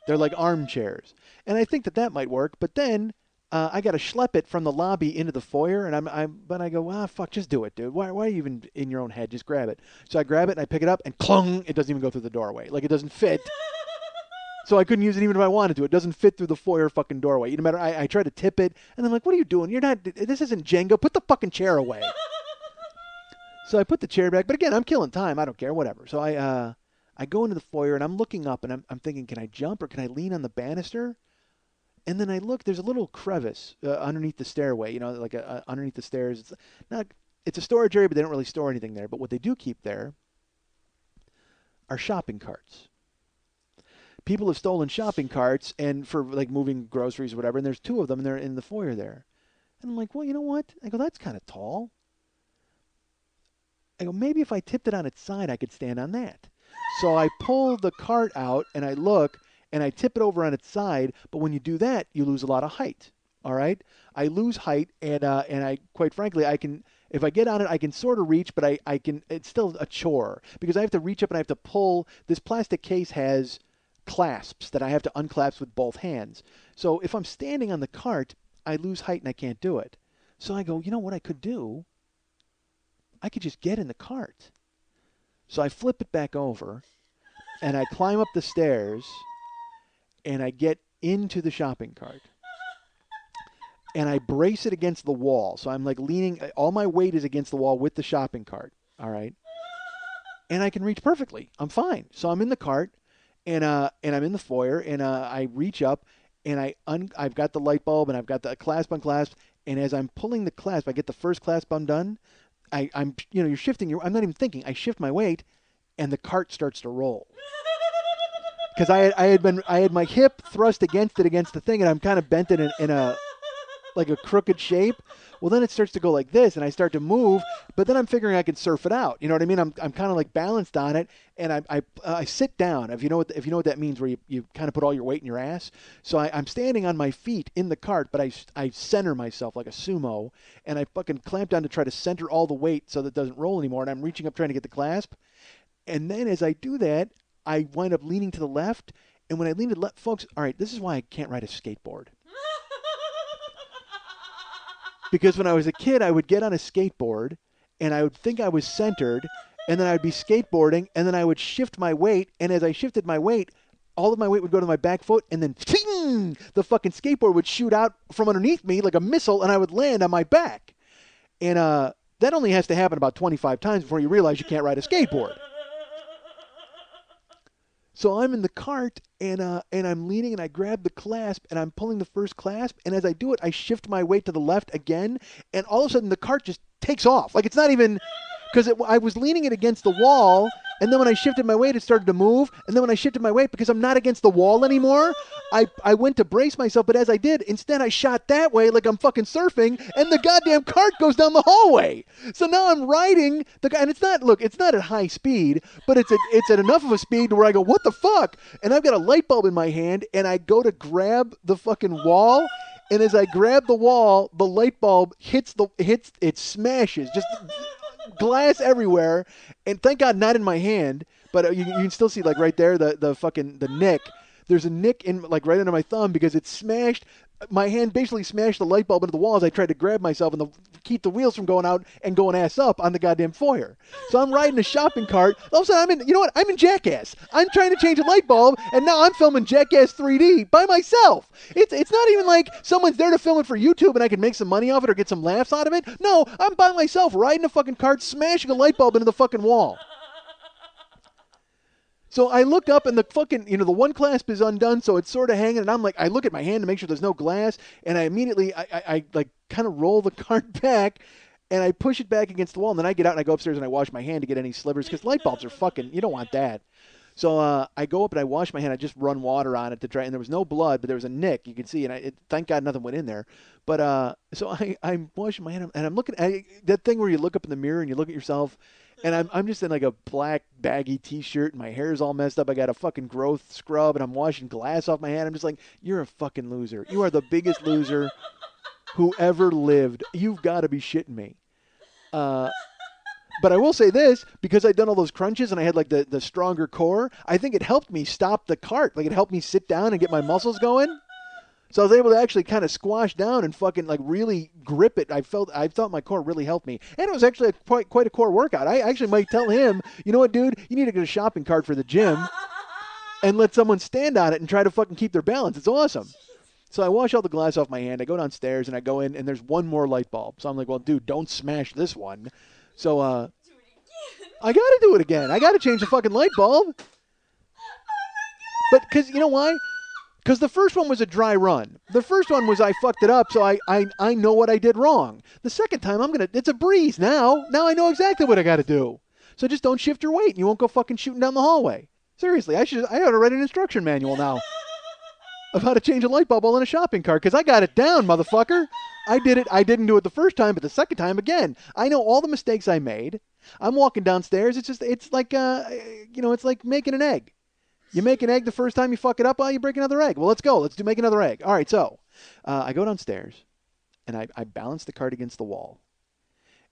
They're like armchairs. And I think that might work. But then I got to schlep it from the lobby into the foyer. And but I go, fuck, just do it, dude. Why are you even in your own head? Just grab it. So I grab it and I pick it up and clung. It doesn't even go through the doorway. Like it doesn't fit. So I couldn't use it even if I wanted to. It doesn't fit through the foyer fucking doorway. No matter, I try to tip it, and I'm like, what are you doing? This isn't Jenga. Put the fucking chair away. So I put the chair back. But again, I'm killing time. I don't care. Whatever. So I go into the foyer, and I'm looking up, and I'm thinking, can I jump or can I lean on the banister? And then I look. There's a little crevice underneath the stairway, like underneath the stairs. It's a storage area, but they don't really store anything there. But what they do keep there are shopping carts. People have stolen shopping carts and for like moving groceries or whatever, and there's two of them, and they're in the foyer there. And I'm like, well, you know what? I go, that's kind of tall. I go, maybe if I tipped it on its side, I could stand on that. So I pull the cart out, and I look, and I tip it over on its side, but when you do that, you lose a lot of height, all right? I lose height, and I, quite frankly, I can, if I get on it, I can sort of reach, but I can, it's still a chore, because I have to reach up and I have to pull. This plastic case has clasps that I have to unclasp with both hands. So if I'm standing on the cart, I lose height and I can't do it. So I go, you know what I could do? I could just get in the cart. So I flip it back over, and I climb up the stairs, and I get into the shopping cart. And I brace it against the wall. So I'm like leaning, all my weight is against the wall with the shopping cart. All right. And I can reach perfectly. I'm fine. So I'm in the cart, and I'm in the foyer, and I reach up, and I've got the light bulb, and I've got the clasp unclasped, and as I'm pulling the clasp, I get the first clasp undone. I'm you're shifting I'm not even thinking. I shift my weight, and the cart starts to roll. Because I had my hip thrust against the thing, and I'm kind of bent it in a like a crooked shape. Well, then it starts to go like this, and I start to move, but then I'm figuring I can surf it out. You know what I mean? I'm kind of like balanced on it, and I sit down. If you know what that means, where you kind of put all your weight in your ass. So I'm standing on my feet in the cart, but I center myself like a sumo, and I fucking clamp down to try to center all the weight so that it doesn't roll anymore, and I'm reaching up trying to get the clasp. And then as I do that, I wind up leaning to the left, and when I lean to the left, folks, all right, this is why I can't ride a skateboard. Because when I was a kid, I would get on a skateboard, and I would think I was centered, and then I'd be skateboarding, and then I would shift my weight, and as I shifted my weight, all of my weight would go to my back foot, and then ting, the fucking skateboard would shoot out from underneath me like a missile, and I would land on my back. And that only has to happen about 25 times before you realize you can't ride a skateboard. So I'm in the cart, and I'm leaning, and I grab the clasp, and I'm pulling the first clasp, and as I do it, I shift my weight to the left again, and all of a sudden the cart just takes off. Like it's not even, because I was leaning it against the wall, and then when I shifted my weight, it started to move, and then when I shifted my weight, because I'm not against the wall anymore, I went to brace myself, but as I did, instead I shot that way like I'm fucking surfing, and the goddamn cart goes down the hallway. So now I'm riding the guy, and it's not at high speed, but it's at enough of a speed where I go, what the fuck? And I've got a light bulb in my hand, and I go to grab the fucking wall, and as I grab the wall, the light bulb it smashes, just glass everywhere, and thank God not in my hand, but you can still see like right there the nick. There's a nick in like right under my thumb because it smashed. My hand basically smashed the light bulb into the wall as I tried to grab myself and keep the wheels from going out and going ass up on the goddamn foyer. So I'm riding a shopping cart. All of a sudden I'm in Jackass. I'm trying to change a light bulb, and now I'm filming Jackass 3D by myself. It's not even like someone's there to film it for YouTube and I can make some money off it or get some laughs out of it. No, I'm by myself riding a fucking cart, smashing a light bulb into the fucking wall. So I look up, and the fucking, the one clasp is undone, so it's sort of hanging, and I'm like, I look at my hand to make sure there's no glass, and I immediately, I like kind of roll the cart back, and I push it back against the wall, and then I get out and I go upstairs and I wash my hand to get any slivers, because light bulbs are fucking, you don't want that. So I go up and I wash my hand. I just run water on it to try, and there was no blood, but there was a nick, you can see, and thank God nothing went in there. But so I'm washing my hand, and I'm looking at that thing where you look up in the mirror and you look at yourself. And I'm just in like a black baggy T-shirt, and my hair's all messed up. I got a fucking growth scrub, and I'm washing glass off my hand. I'm just like, you're a fucking loser. You are the biggest loser who ever lived. You've got to be shitting me. But I will say this, because I'd done all those crunches and I had like the stronger core, I think it helped me stop the cart. Like it helped me sit down and get my muscles going. So I was able to actually kind of squash down and fucking like really grip it. I felt my core really helped me. And it was actually quite a core workout. I actually might tell him, you know what, dude, you need to get a shopping cart for the gym and let someone stand on it and try to fucking keep their balance. It's awesome. So I wash all the glass off my hand. I go downstairs and I go in, and there's one more light bulb. So I'm like, well, dude, don't smash this one. So I got to do it again. I got to change the fucking light bulb. But because you know why? Because the first one was a dry run. The first one was I fucked it up, so I know what I did wrong. The second time, it's a breeze now. Now I know exactly what I got to do. So just don't shift your weight, and you won't go fucking shooting down the hallway. Seriously, I ought to write an instruction manual now of how to change a light bulb while in a shopping cart, because I got it down, motherfucker. I did it. I didn't do it the first time, but the second time, again, I know all the mistakes I made. I'm walking downstairs. It's like making an egg. You make an egg the first time, you fuck it up, you break another egg. Well, let's go. Let's make another egg. All right, so I go downstairs, and I balance the cart against the wall,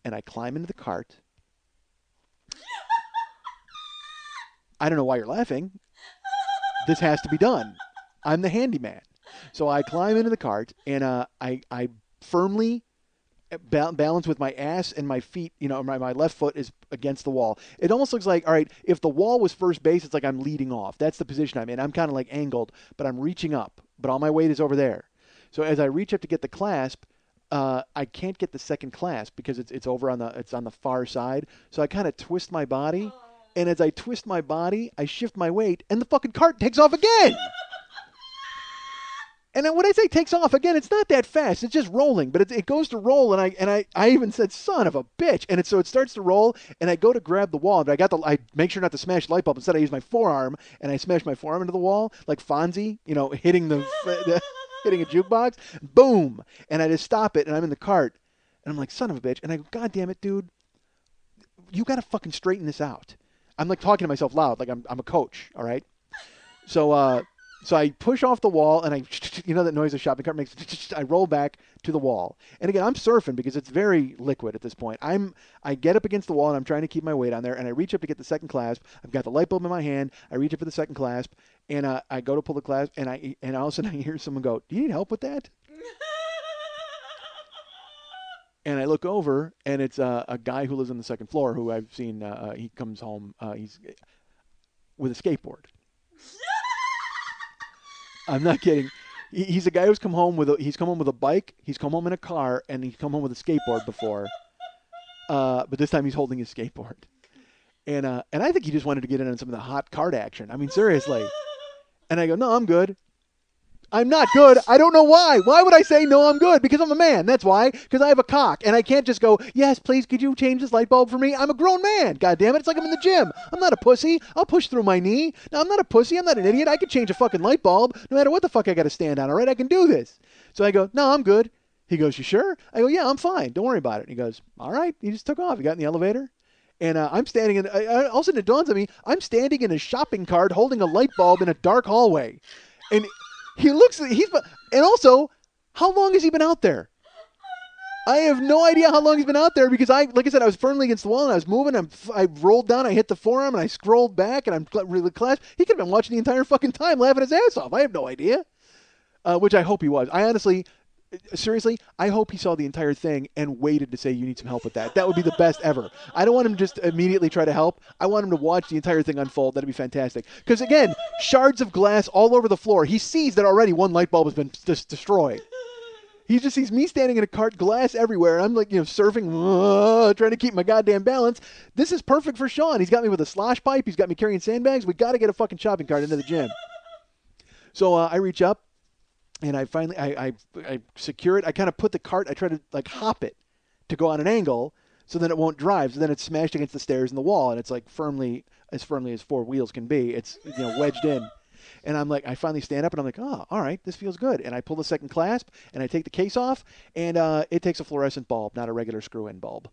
and I climb into the cart. I don't know why you're laughing. This has to be done. I'm the handyman. So I climb into the cart, and I firmly balance with my ass and my feet, my left foot is against the wall. It almost looks like, all right, if the wall was first base, it's like I'm leading off. That's the position I'm in. I'm kind of like angled, but I'm reaching up, but all my weight is over there. So as I reach up to get the clasp, I can't get the second clasp because it's over on the far side. So I kind of twist my body, and as I twist my body, I shift my weight, and the fucking cart takes off again. And then when I say takes off again, it's not that fast. It's just rolling, but it goes to roll, and I even said, "Son of a bitch!" And so it starts to roll, and I go to grab the wall, but I make sure not to smash the light bulb. Instead, I use my forearm, and I smash my forearm into the wall like Fonzie, hitting hitting a jukebox. Boom! And I just stop it, and I'm in the cart, and I'm like, "Son of a bitch!" And I go, "God damn it, dude! You got to fucking straighten this out." I'm like talking to myself loud, like I'm a coach, all right? So I push off the wall, and that noise a shopping cart makes. I roll back to the wall, and again I'm surfing because it's very liquid at this point. I get up against the wall, and I'm trying to keep my weight on there, and I reach up to get the second clasp. I've got the light bulb in my hand. I reach up for the second clasp, and I go to pull the clasp, and all of a sudden I hear someone go, "Do you need help with that?" And I look over, and it's a guy who lives on the second floor who I've seen. He comes home. He's with a skateboard. I'm not kidding. He's a guy who's come home with a bike. He's come home in a car, and he's come home with a skateboard before. But this time he's holding his skateboard. And I think he just wanted to get in on some of the hot cart action. I mean, seriously. And I go, "No, I'm good." I'm not good. I don't know why. Why would I say no, I'm good? Because I'm a man. That's why. Because I have a cock. And I can't just go, "Yes, please, could you change this light bulb for me?" I'm a grown man. God damn it. It's like I'm in the gym. I'm not a pussy. I'll push through my knee. No, I'm not a pussy. I'm not an idiot. I can change a fucking light bulb no matter what the fuck I got to stand on. All right, I can do this. So I go, "No, I'm good." He goes, "You sure?" I go, "Yeah, I'm fine. Don't worry about it." And he goes, "All right." He just took off. He got in the elevator. And I'm standing in, all of a sudden it dawns on me, I'm standing in a shopping cart holding a light bulb in a dark hallway. And he looks, and also, how long has he been out there? I have no idea how long he's been out there because like I said, I was firmly against the wall and I was moving. I rolled down, I hit the forearm, and I scrolled back, and I'm really clasped. He could have been watching the entire fucking time, laughing his ass off. I have no idea. Which I hope he was. I honestly, seriously, I hope he saw the entire thing and waited to say, "You need some help with that." That would be the best ever. I don't want him to just immediately try to help. I want him to watch the entire thing unfold. That'd be fantastic. Because again, shards of glass all over the floor. He sees that already one light bulb has been destroyed. He just sees me standing in a cart, glass everywhere. I'm like, surfing, trying to keep my goddamn balance. This is perfect for Sean. He's got me with a slosh pipe. He's got me carrying sandbags. We got to get a fucking shopping cart into the gym. So I reach up. And I finally, I secure it. I kind of put the cart, I try to like hop it to go on an angle so then it won't drive. So then it's smashed against the stairs and the wall. And it's like firmly as four wheels can be. It's, wedged in. And I'm like, I finally stand up and I'm like, "Oh, all right, this feels good." And I pull the second clasp and I take the case off and it takes a fluorescent bulb, not a regular screw-in bulb.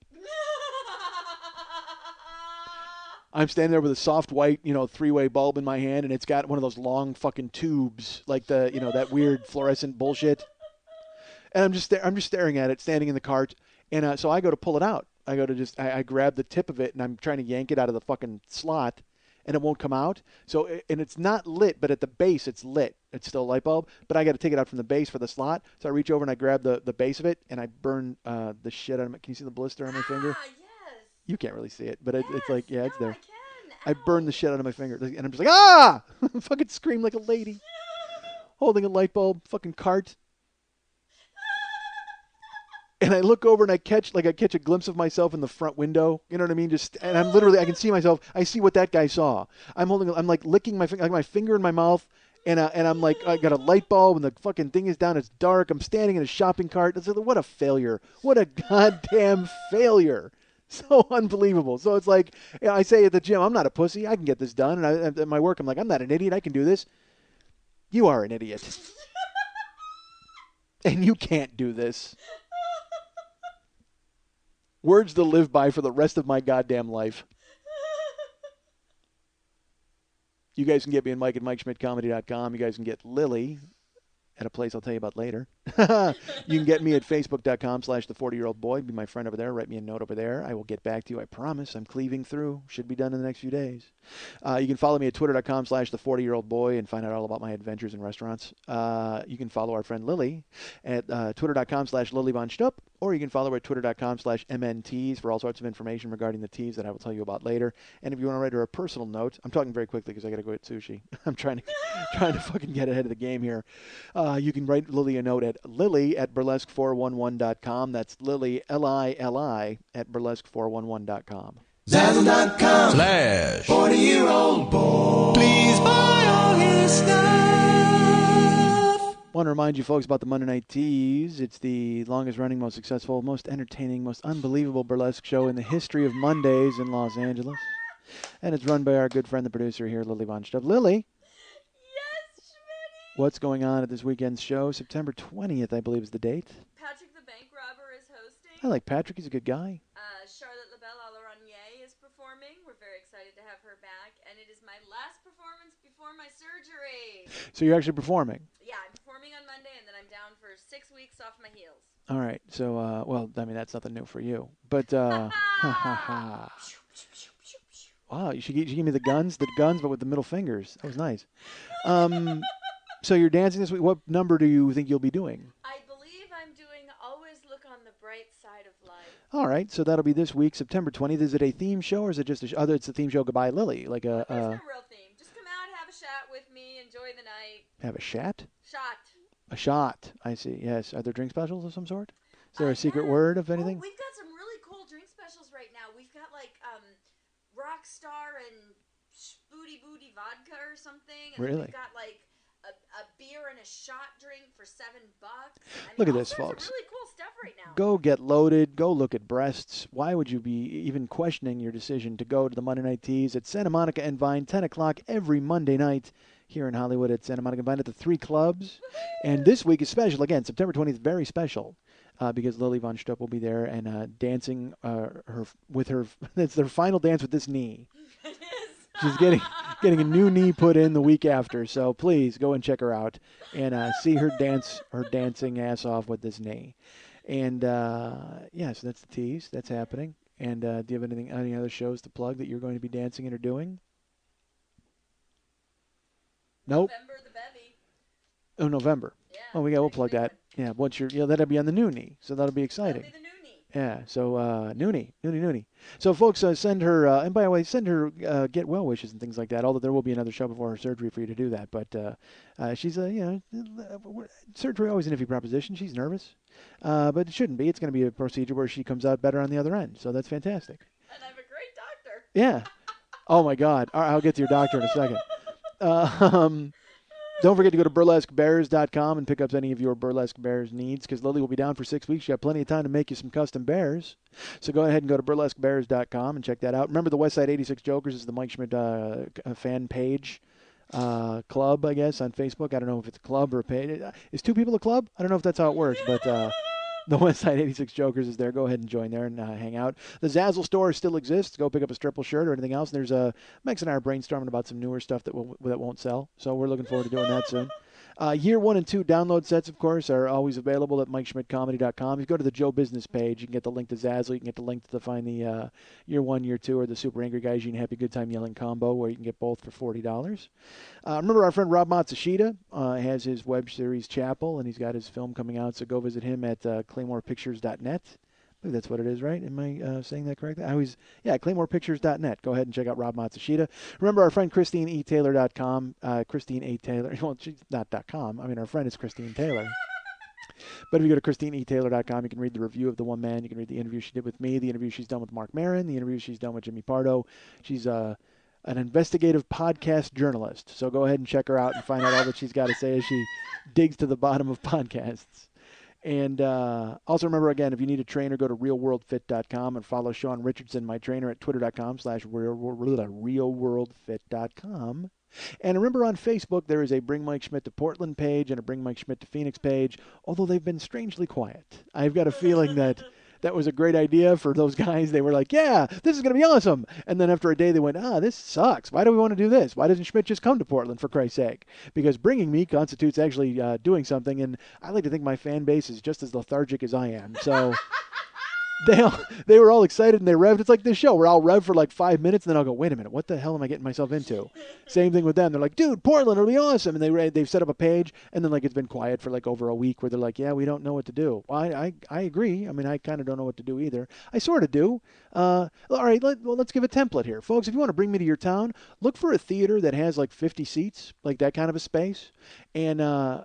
I'm standing there with a soft white, three-way bulb in my hand, and it's got one of those long fucking tubes, like that weird fluorescent bullshit. And I'm just staring at it, standing in the cart, and so I go to pull it out. I grab the tip of it, and I'm trying to yank it out of the fucking slot, and it won't come out. So, and it's not lit, but at the base it's lit. It's still a light bulb, but I got to take it out from the base for the slot. So I reach over and I grab the base of it, and I burn the shit out of it. Can you see the blister on my finger? Yes. You can't really see it, but it's like, yeah, it's there. I can. I burned the shit out of my finger, and I'm just like, "Ah!" Fucking scream like a lady, holding a light bulb, fucking cart. And I look over and I catch a glimpse of myself in the front window. You know what I mean? And I'm literally, I can see myself. I see what that guy saw. I'm like licking my finger, like my finger in my mouth, and I'm like, I got a light bulb, and the fucking thing is down. It's dark. I'm standing in a shopping cart. It's like, what a failure! What a goddamn failure! So unbelievable. So it's like, I say at the gym, I'm not a pussy. I can get this done. And at my work, I'm like, I'm not an idiot. I can do this. You are an idiot. And you can't do this. Words to live by for the rest of my goddamn life. You guys can get me at Mike at MikeSchmidtComedy.com. You guys can get Lily at a place I'll tell you about later. You can get me at Facebook.com/the40year-old boy. Be my friend over there. Write me a note over there. I will get back to you. I promise. I'm cleaving through. Should be done in the next few days. You can follow me at Twitter.com/the40year-old boy and find out all about my adventures in restaurants. You can follow our friend Lily at Twitter.com/LilyVonStupp or you can follow her at twitter.com/MNTees for all sorts of information regarding the teas that I will tell you about later. And if you want to write her a personal note, I'm talking very quickly because I got to go get sushi. I'm trying to fucking get ahead of the game here. You can write Lily a note at lily@burlesque411.com. That's Lily, Lili, at burlesque411.com. Zazzle.com / 40-year-old boy. Please buy all his stuff. Want to remind you folks about the Monday Night Tease. It's the longest running, most successful, most entertaining, most unbelievable burlesque show in the history of Mondays in Los Angeles. And it's run by our good friend, the producer here, Lily Von Stubb. Lily. Yes, Schmitty. What's going on at this weekend's show? September 20th, I believe, is the date. Patrick the Bank Robber is hosting. I like Patrick. He's a good guy. Charlotte LaBelle is performing. We're very excited to have her back. And it is my last performance before my surgery. So you're actually performing? Yeah, I'm performing on Monday, and then I'm down for 6 weeks off my heels. All right. So, well, I mean, that's nothing new for you. But, wow, you should give me the guns, but with the middle fingers. That was nice. So you're dancing this week. What number do you think you'll be doing? I believe I'm doing Always Look on the Bright Side of Life. All right. So that'll be this week, September 20th. Is it a theme show, or is it just it's a theme show, Goodbye Lily? Like There's no real theme. Just come out, have a chat with me, enjoy the night. Have a chat? Shot. A shot. I see. Yes. Are there drink specials of some sort? Is there a secret word of anything? We've got some really cool drink specials right now. We've got like Rockstar and Booty vodka or something. And Really? We've got like a beer and a shot drink for $7. Look at this, folks. Really cool stuff right now. Go get loaded. Go look at breasts. Why would you be even questioning your decision to go to the Monday Night Tease at Santa Monica and Vine, 10 o'clock every Monday night here in Hollywood at Santa Monica and Vine at the 3 clubs. And this week is special. Again, September 20th, very special because Lily Von Stupp will be there and dancing with her. It's their final dance with this knee. She's getting a new knee put in the week after, so please go and check her out and see her dancing ass off with this knee. And so that's the tease. That's happening. And do you have any other shows to plug that you're going to be dancing in or doing? Nope. November the Bevy. Oh, November. Yeah. Oh, we'll plug that. Yeah. That'll be on the new knee, so that'll be exciting. That'll be the new knee. Yeah, so Noonie. So folks, send her, and by the way, send her get well wishes and things like that, although there will be another show before her surgery for you to do that. But she's, surgery always an iffy proposition. She's nervous, but it shouldn't be. It's going to be a procedure where she comes out better on the other end, so that's fantastic. And I'm a great doctor. Yeah. Oh, my God. All right, I'll get to your doctor in a second. Don't forget to go to burlesquebears.com and pick up any of your Burlesque Bears needs because Lily will be down for 6 weeks. You have plenty of time to make you some custom bears. So go ahead and go to burlesquebears.com and check that out. Remember, the Westside 86 Jokers is the Mike Schmidt fan page club, I guess, on Facebook. I don't know if it's a club or a page. Is 2 people a club? I don't know if that's how it works, but the Westside 86 Jokers is there. Go ahead and join there and hang out. The Zazzle store still exists. Go pick up a Stripple shirt or anything else. There's Max and I are brainstorming about some newer stuff that won't sell. So we're looking forward to doing that soon. Year 1 and 2 download sets, of course, are always available at MikeSchmidtComedy.com. If you go to the Joe Business page, you can get the link to Zazzle. You can get the link to find the Year 1, Year 2, or the Super Angry Guys You Can Happy Good Time Yelling combo, where you can get both for $40. Remember, our friend Rob Matsushita has his web series Chapel, and he's got his film coming out, so go visit him at ClaymorePictures.net. I think that's what it is, right? Am I saying that correctly? ClaymorePictures.net. Go ahead and check out Rob Matsushita. Remember our friend ChristineETaylor.com. Christine A. Taylor. Well, she's not .com. I mean, our friend is Christine Taylor. But if you go to ChristineETaylor.com, you can read the review of The One Man. You can read the interview she did with me, the interview she's done with Mark Maron, the interview she's done with Jimmy Pardo. She's an investigative podcast journalist. So go ahead and check her out and find out all that she's got to say as she digs to the bottom of podcasts. And also remember, again, if you need a trainer, go to realworldfit.com and follow Sean Richardson, my trainer, at twitter.com/realworldfit.com. And remember, on Facebook, there is a Bring Mike Schmidt to Portland page and a Bring Mike Schmidt to Phoenix page, although they've been strangely quiet. I've got a feeling that was a great idea for those guys. They were like, yeah, this is going to be awesome. And then after a day, they went, this sucks. Why do we want to do this? Why doesn't Schmidt just come to Portland, for Christ's sake? Because bringing me constitutes actually doing something, and I like to think my fan base is just as lethargic as I am. So they were all excited and they revved. It's like this show where I'll rev for like 5 minutes and then I'll go, wait a minute, what the hell am I getting myself into? Same thing with them. They're like, dude, Portland will be awesome. And they've set up a page and then like it's been quiet for like over a week where they're like, yeah, we don't know what to do. Well, I agree. I mean, I kind of don't know what to do either. I sort of do. All right, let's give a template here. Folks, if you want to bring me to your town, look for a theater that has like 50 seats, like that kind of a space, and or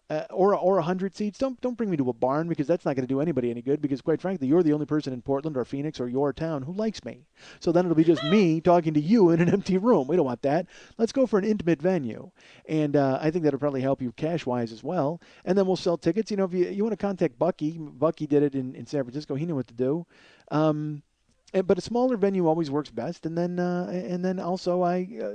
100 seats. Don't bring me to a barn because that's not going to do anybody any good because quite frankly, you're the only person in Portland or Phoenix or your town who likes me. So then it'll be just me talking to you in an empty room. We don't want that. Let's go for an intimate venue. And I think that'll probably help you cash-wise as well. And then we'll sell tickets. You know, if you want to contact Bucky did it in San Francisco. He knew what to do. But a smaller venue always works best. And then also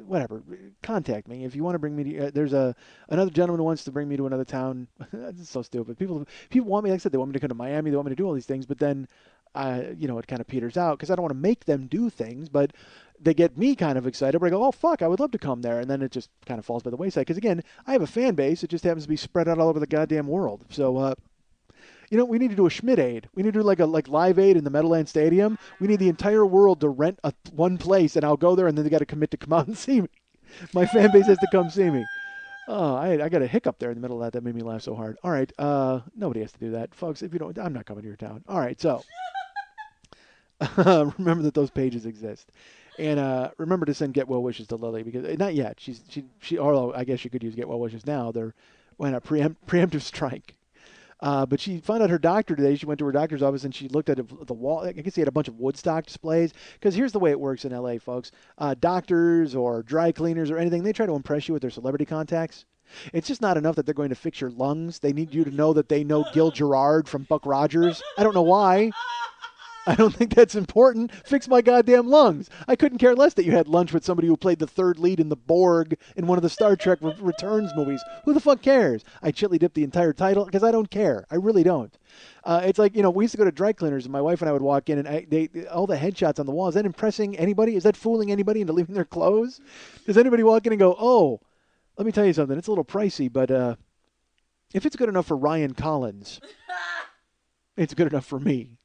whatever, contact me if you want to bring me to. There's another gentleman who wants to bring me to another town. This is so stupid. People want me. Like I said, they want me to come to Miami. They want me to do all these things. But then, it kind of peters out because I don't want to make them do things. But they get me kind of excited. But I go, oh fuck, I would love to come there. And then it just kind of falls by the wayside. Because again, I have a fan base. It just happens to be spread out all over the goddamn world. So. We need to do a Schmidt Aid. We need to do like Live Aid in the Meadowlands Stadium. We need the entire world to rent one place, and I'll go there, and then they got to commit to come out and see me. My fan base has to come see me. Oh, I got a hiccup there in the middle of that made me laugh so hard. All right, nobody has to do that, folks. If you don't, I'm not coming to your town. All right, so remember that those pages exist, and remember to send get well wishes to Lily because not yet. She although I guess you could use get well wishes now. They're on a preemptive strike. But she found out her doctor today. She went to her doctor's office and she looked at the wall. I guess he had a bunch of Woodstock displays. Because here's the way it works in L.A., folks. Doctors or dry cleaners or anything, they try to impress you with their celebrity contacts. It's just not enough that they're going to fix your lungs. They need you to know that they know Gil Gerard from Buck Rogers. I don't know why. I don't think that's important. Fix my goddamn lungs. I couldn't care less that you had lunch with somebody who played the third lead in the Borg in one of the Star Trek Returns movies. Who the fuck cares? I chili dipped the entire title because I don't care. I really don't. It's like, we used to go to dry cleaners and my wife and I would walk in and all the headshots on the wall. Is that impressing anybody? Is that fooling anybody into leaving their clothes? Does anybody walk in and go, oh, let me tell you something. It's a little pricey, but if it's good enough for Ryan Collins, it's good enough for me.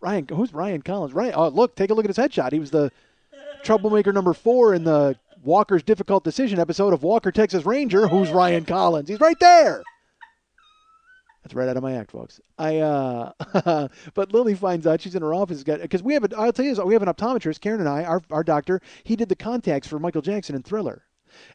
Who's Ryan Collins? Look, take a look at his headshot. He was the troublemaker number 4 in the Walker's Difficult Decision episode of Walker, Texas Ranger. Who's Ryan Collins? He's right there. That's right out of my act, folks. But Lily finds out she's in her office because I'll tell you this, we have an optometrist, Karen and I, our doctor. He did the contacts for Michael Jackson in Thriller.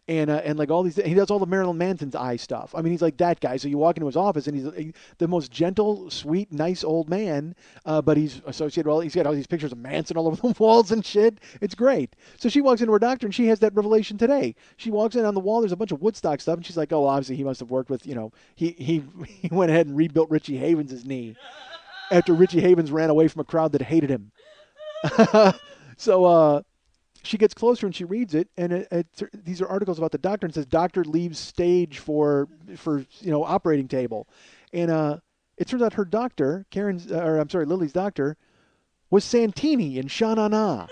And like all these, he does all the Marilyn Manson's eye stuff. I mean, he's like that guy. So you walk into his office, and he's the most gentle, sweet, nice old man. But he's associated. Well, he's got all these pictures of Manson all over the walls and shit. It's great. So she walks into her doctor, and she has that revelation today. She walks in on the wall. There's a bunch of Woodstock stuff, and she's like, "Oh, obviously he must have worked with, he went ahead and rebuilt Richie Havens' knee after Richie Havens ran away from a crowd that hated him." So. She gets closer and she reads it, and these are articles about the doctor, and it says doctor leaves stage for operating table, and it turns out her doctor, Lily's doctor, was Santini in Sha Na Na,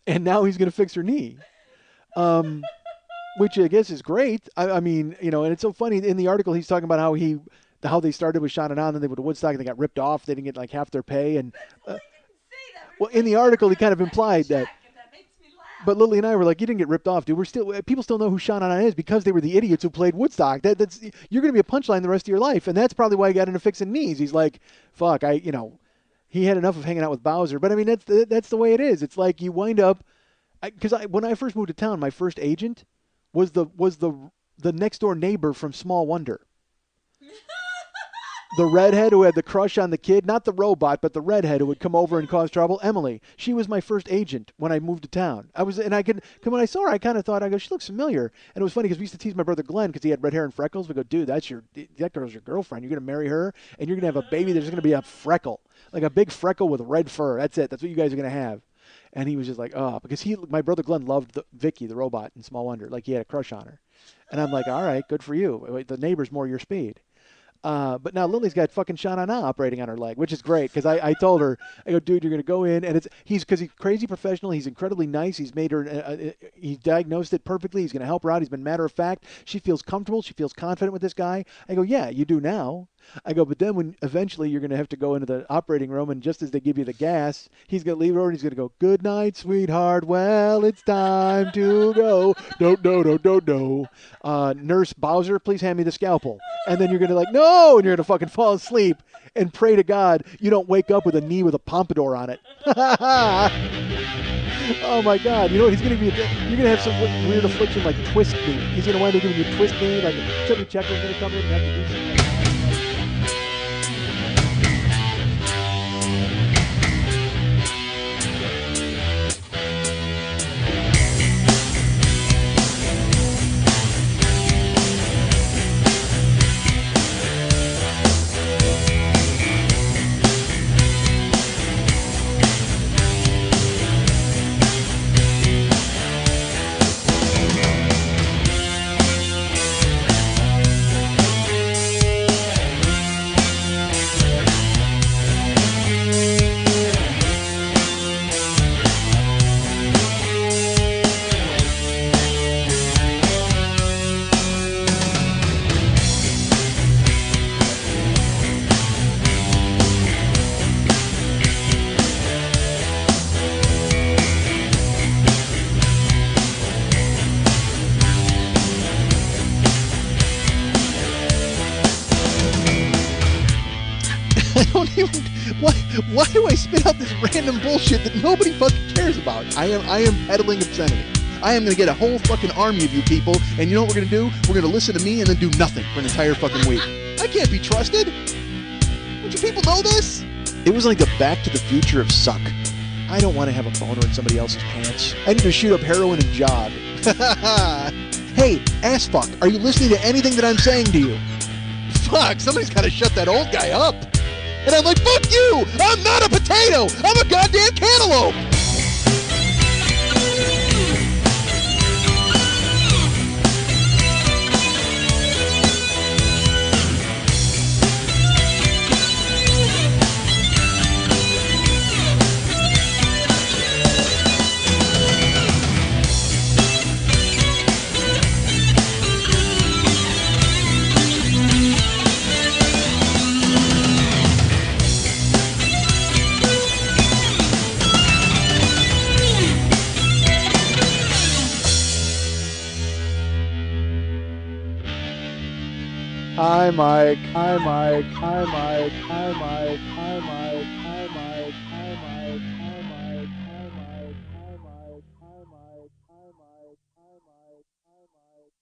and now he's going to fix her knee, which I guess is great. I mean, and it's so funny in the article he's talking about how they started with Sha Na Na, and then they went to Woodstock and they got ripped off. They didn't get like half their pay, and. Well, in the article, he kind of implied that. But Lily and I were like, "You didn't get ripped off, dude. People still know who Sha Na Na is because they were the idiots who played Woodstock. You're going to be a punchline the rest of your life, and that's probably why he got into fixing knees. He's like, fuck, he had enough of hanging out with Bowser. But I mean, that's the way it is. It's like you wind up, because when I first moved to town, my first agent was the next door neighbor from Small Wonder. The redhead who had the crush on the kid, not the robot, but the redhead who would come over and cause trouble, Emily. She was my first agent when I moved to town. When I saw her, I kind of thought, she looks familiar. And it was funny because we used to tease my brother Glenn because he had red hair and freckles. We go, dude, that girl's your girlfriend. You're going to marry her, and you're going to have a baby. There's going to be a freckle, like a big freckle with red fur. That's it. That's what you guys are going to have. And he was just like, oh, because my brother Glenn loved Vicky, the robot in Small Wonder. Like he had a crush on her. And I'm like, all right, good for you. The neighbor's more your speed. But now Lily's got fucking Sha Na Na operating on her leg, which is great because I told her, I go, dude, you're going to go in, and he's crazy professional. He's incredibly nice. He's made her, he diagnosed it perfectly. He's going to help her out. He's been matter of fact. She feels comfortable. She feels confident with this guy. I go, yeah, you do now. I go, but then when eventually you're going to have to go into the operating room, and just as they give you the gas, he's going to leave it over and he's going to go, good night, sweetheart. Well, it's time to go. No. Nurse Bowser, please hand me the scalpel. And then you're going to like, no, and you're going to fucking fall asleep and pray to God you don't wake up with a knee with a pompadour on it. Oh my God! You know what? He's gonna be. You're gonna have some weird affliction like twist knee. He's gonna wind up giving you twist knee. Like Chubby Checker's gonna come in and have to do something. Why do I spit out this random bullshit that nobody fucking cares about? I am peddling obscenity. I am going to get a whole fucking army of you people, and you know what we're going to do? We're going to listen to me and then do nothing for an entire fucking week. I can't be trusted. Don't you people know this? It was like the Back to the Future of suck. I don't want to have a boner in somebody else's pants. I need to shoot up heroin and jog. Hey, ass fuck, are you listening to anything that I'm saying to you? Fuck, somebody's got to shut that old guy up. And I'm like, fuck you! I'm not a potato! I'm a goddamn cantaloupe! Hi, Mike. Hi, Mike. Hi, Mike. Hi, Mike. Hi, Mike. Hi, Mike. Hi, Mike. Hi, Mike. Hi, Mike. Hi, Mike. Hi, Mike. Hi, Mike. Hi, Mike. Hi, Mike.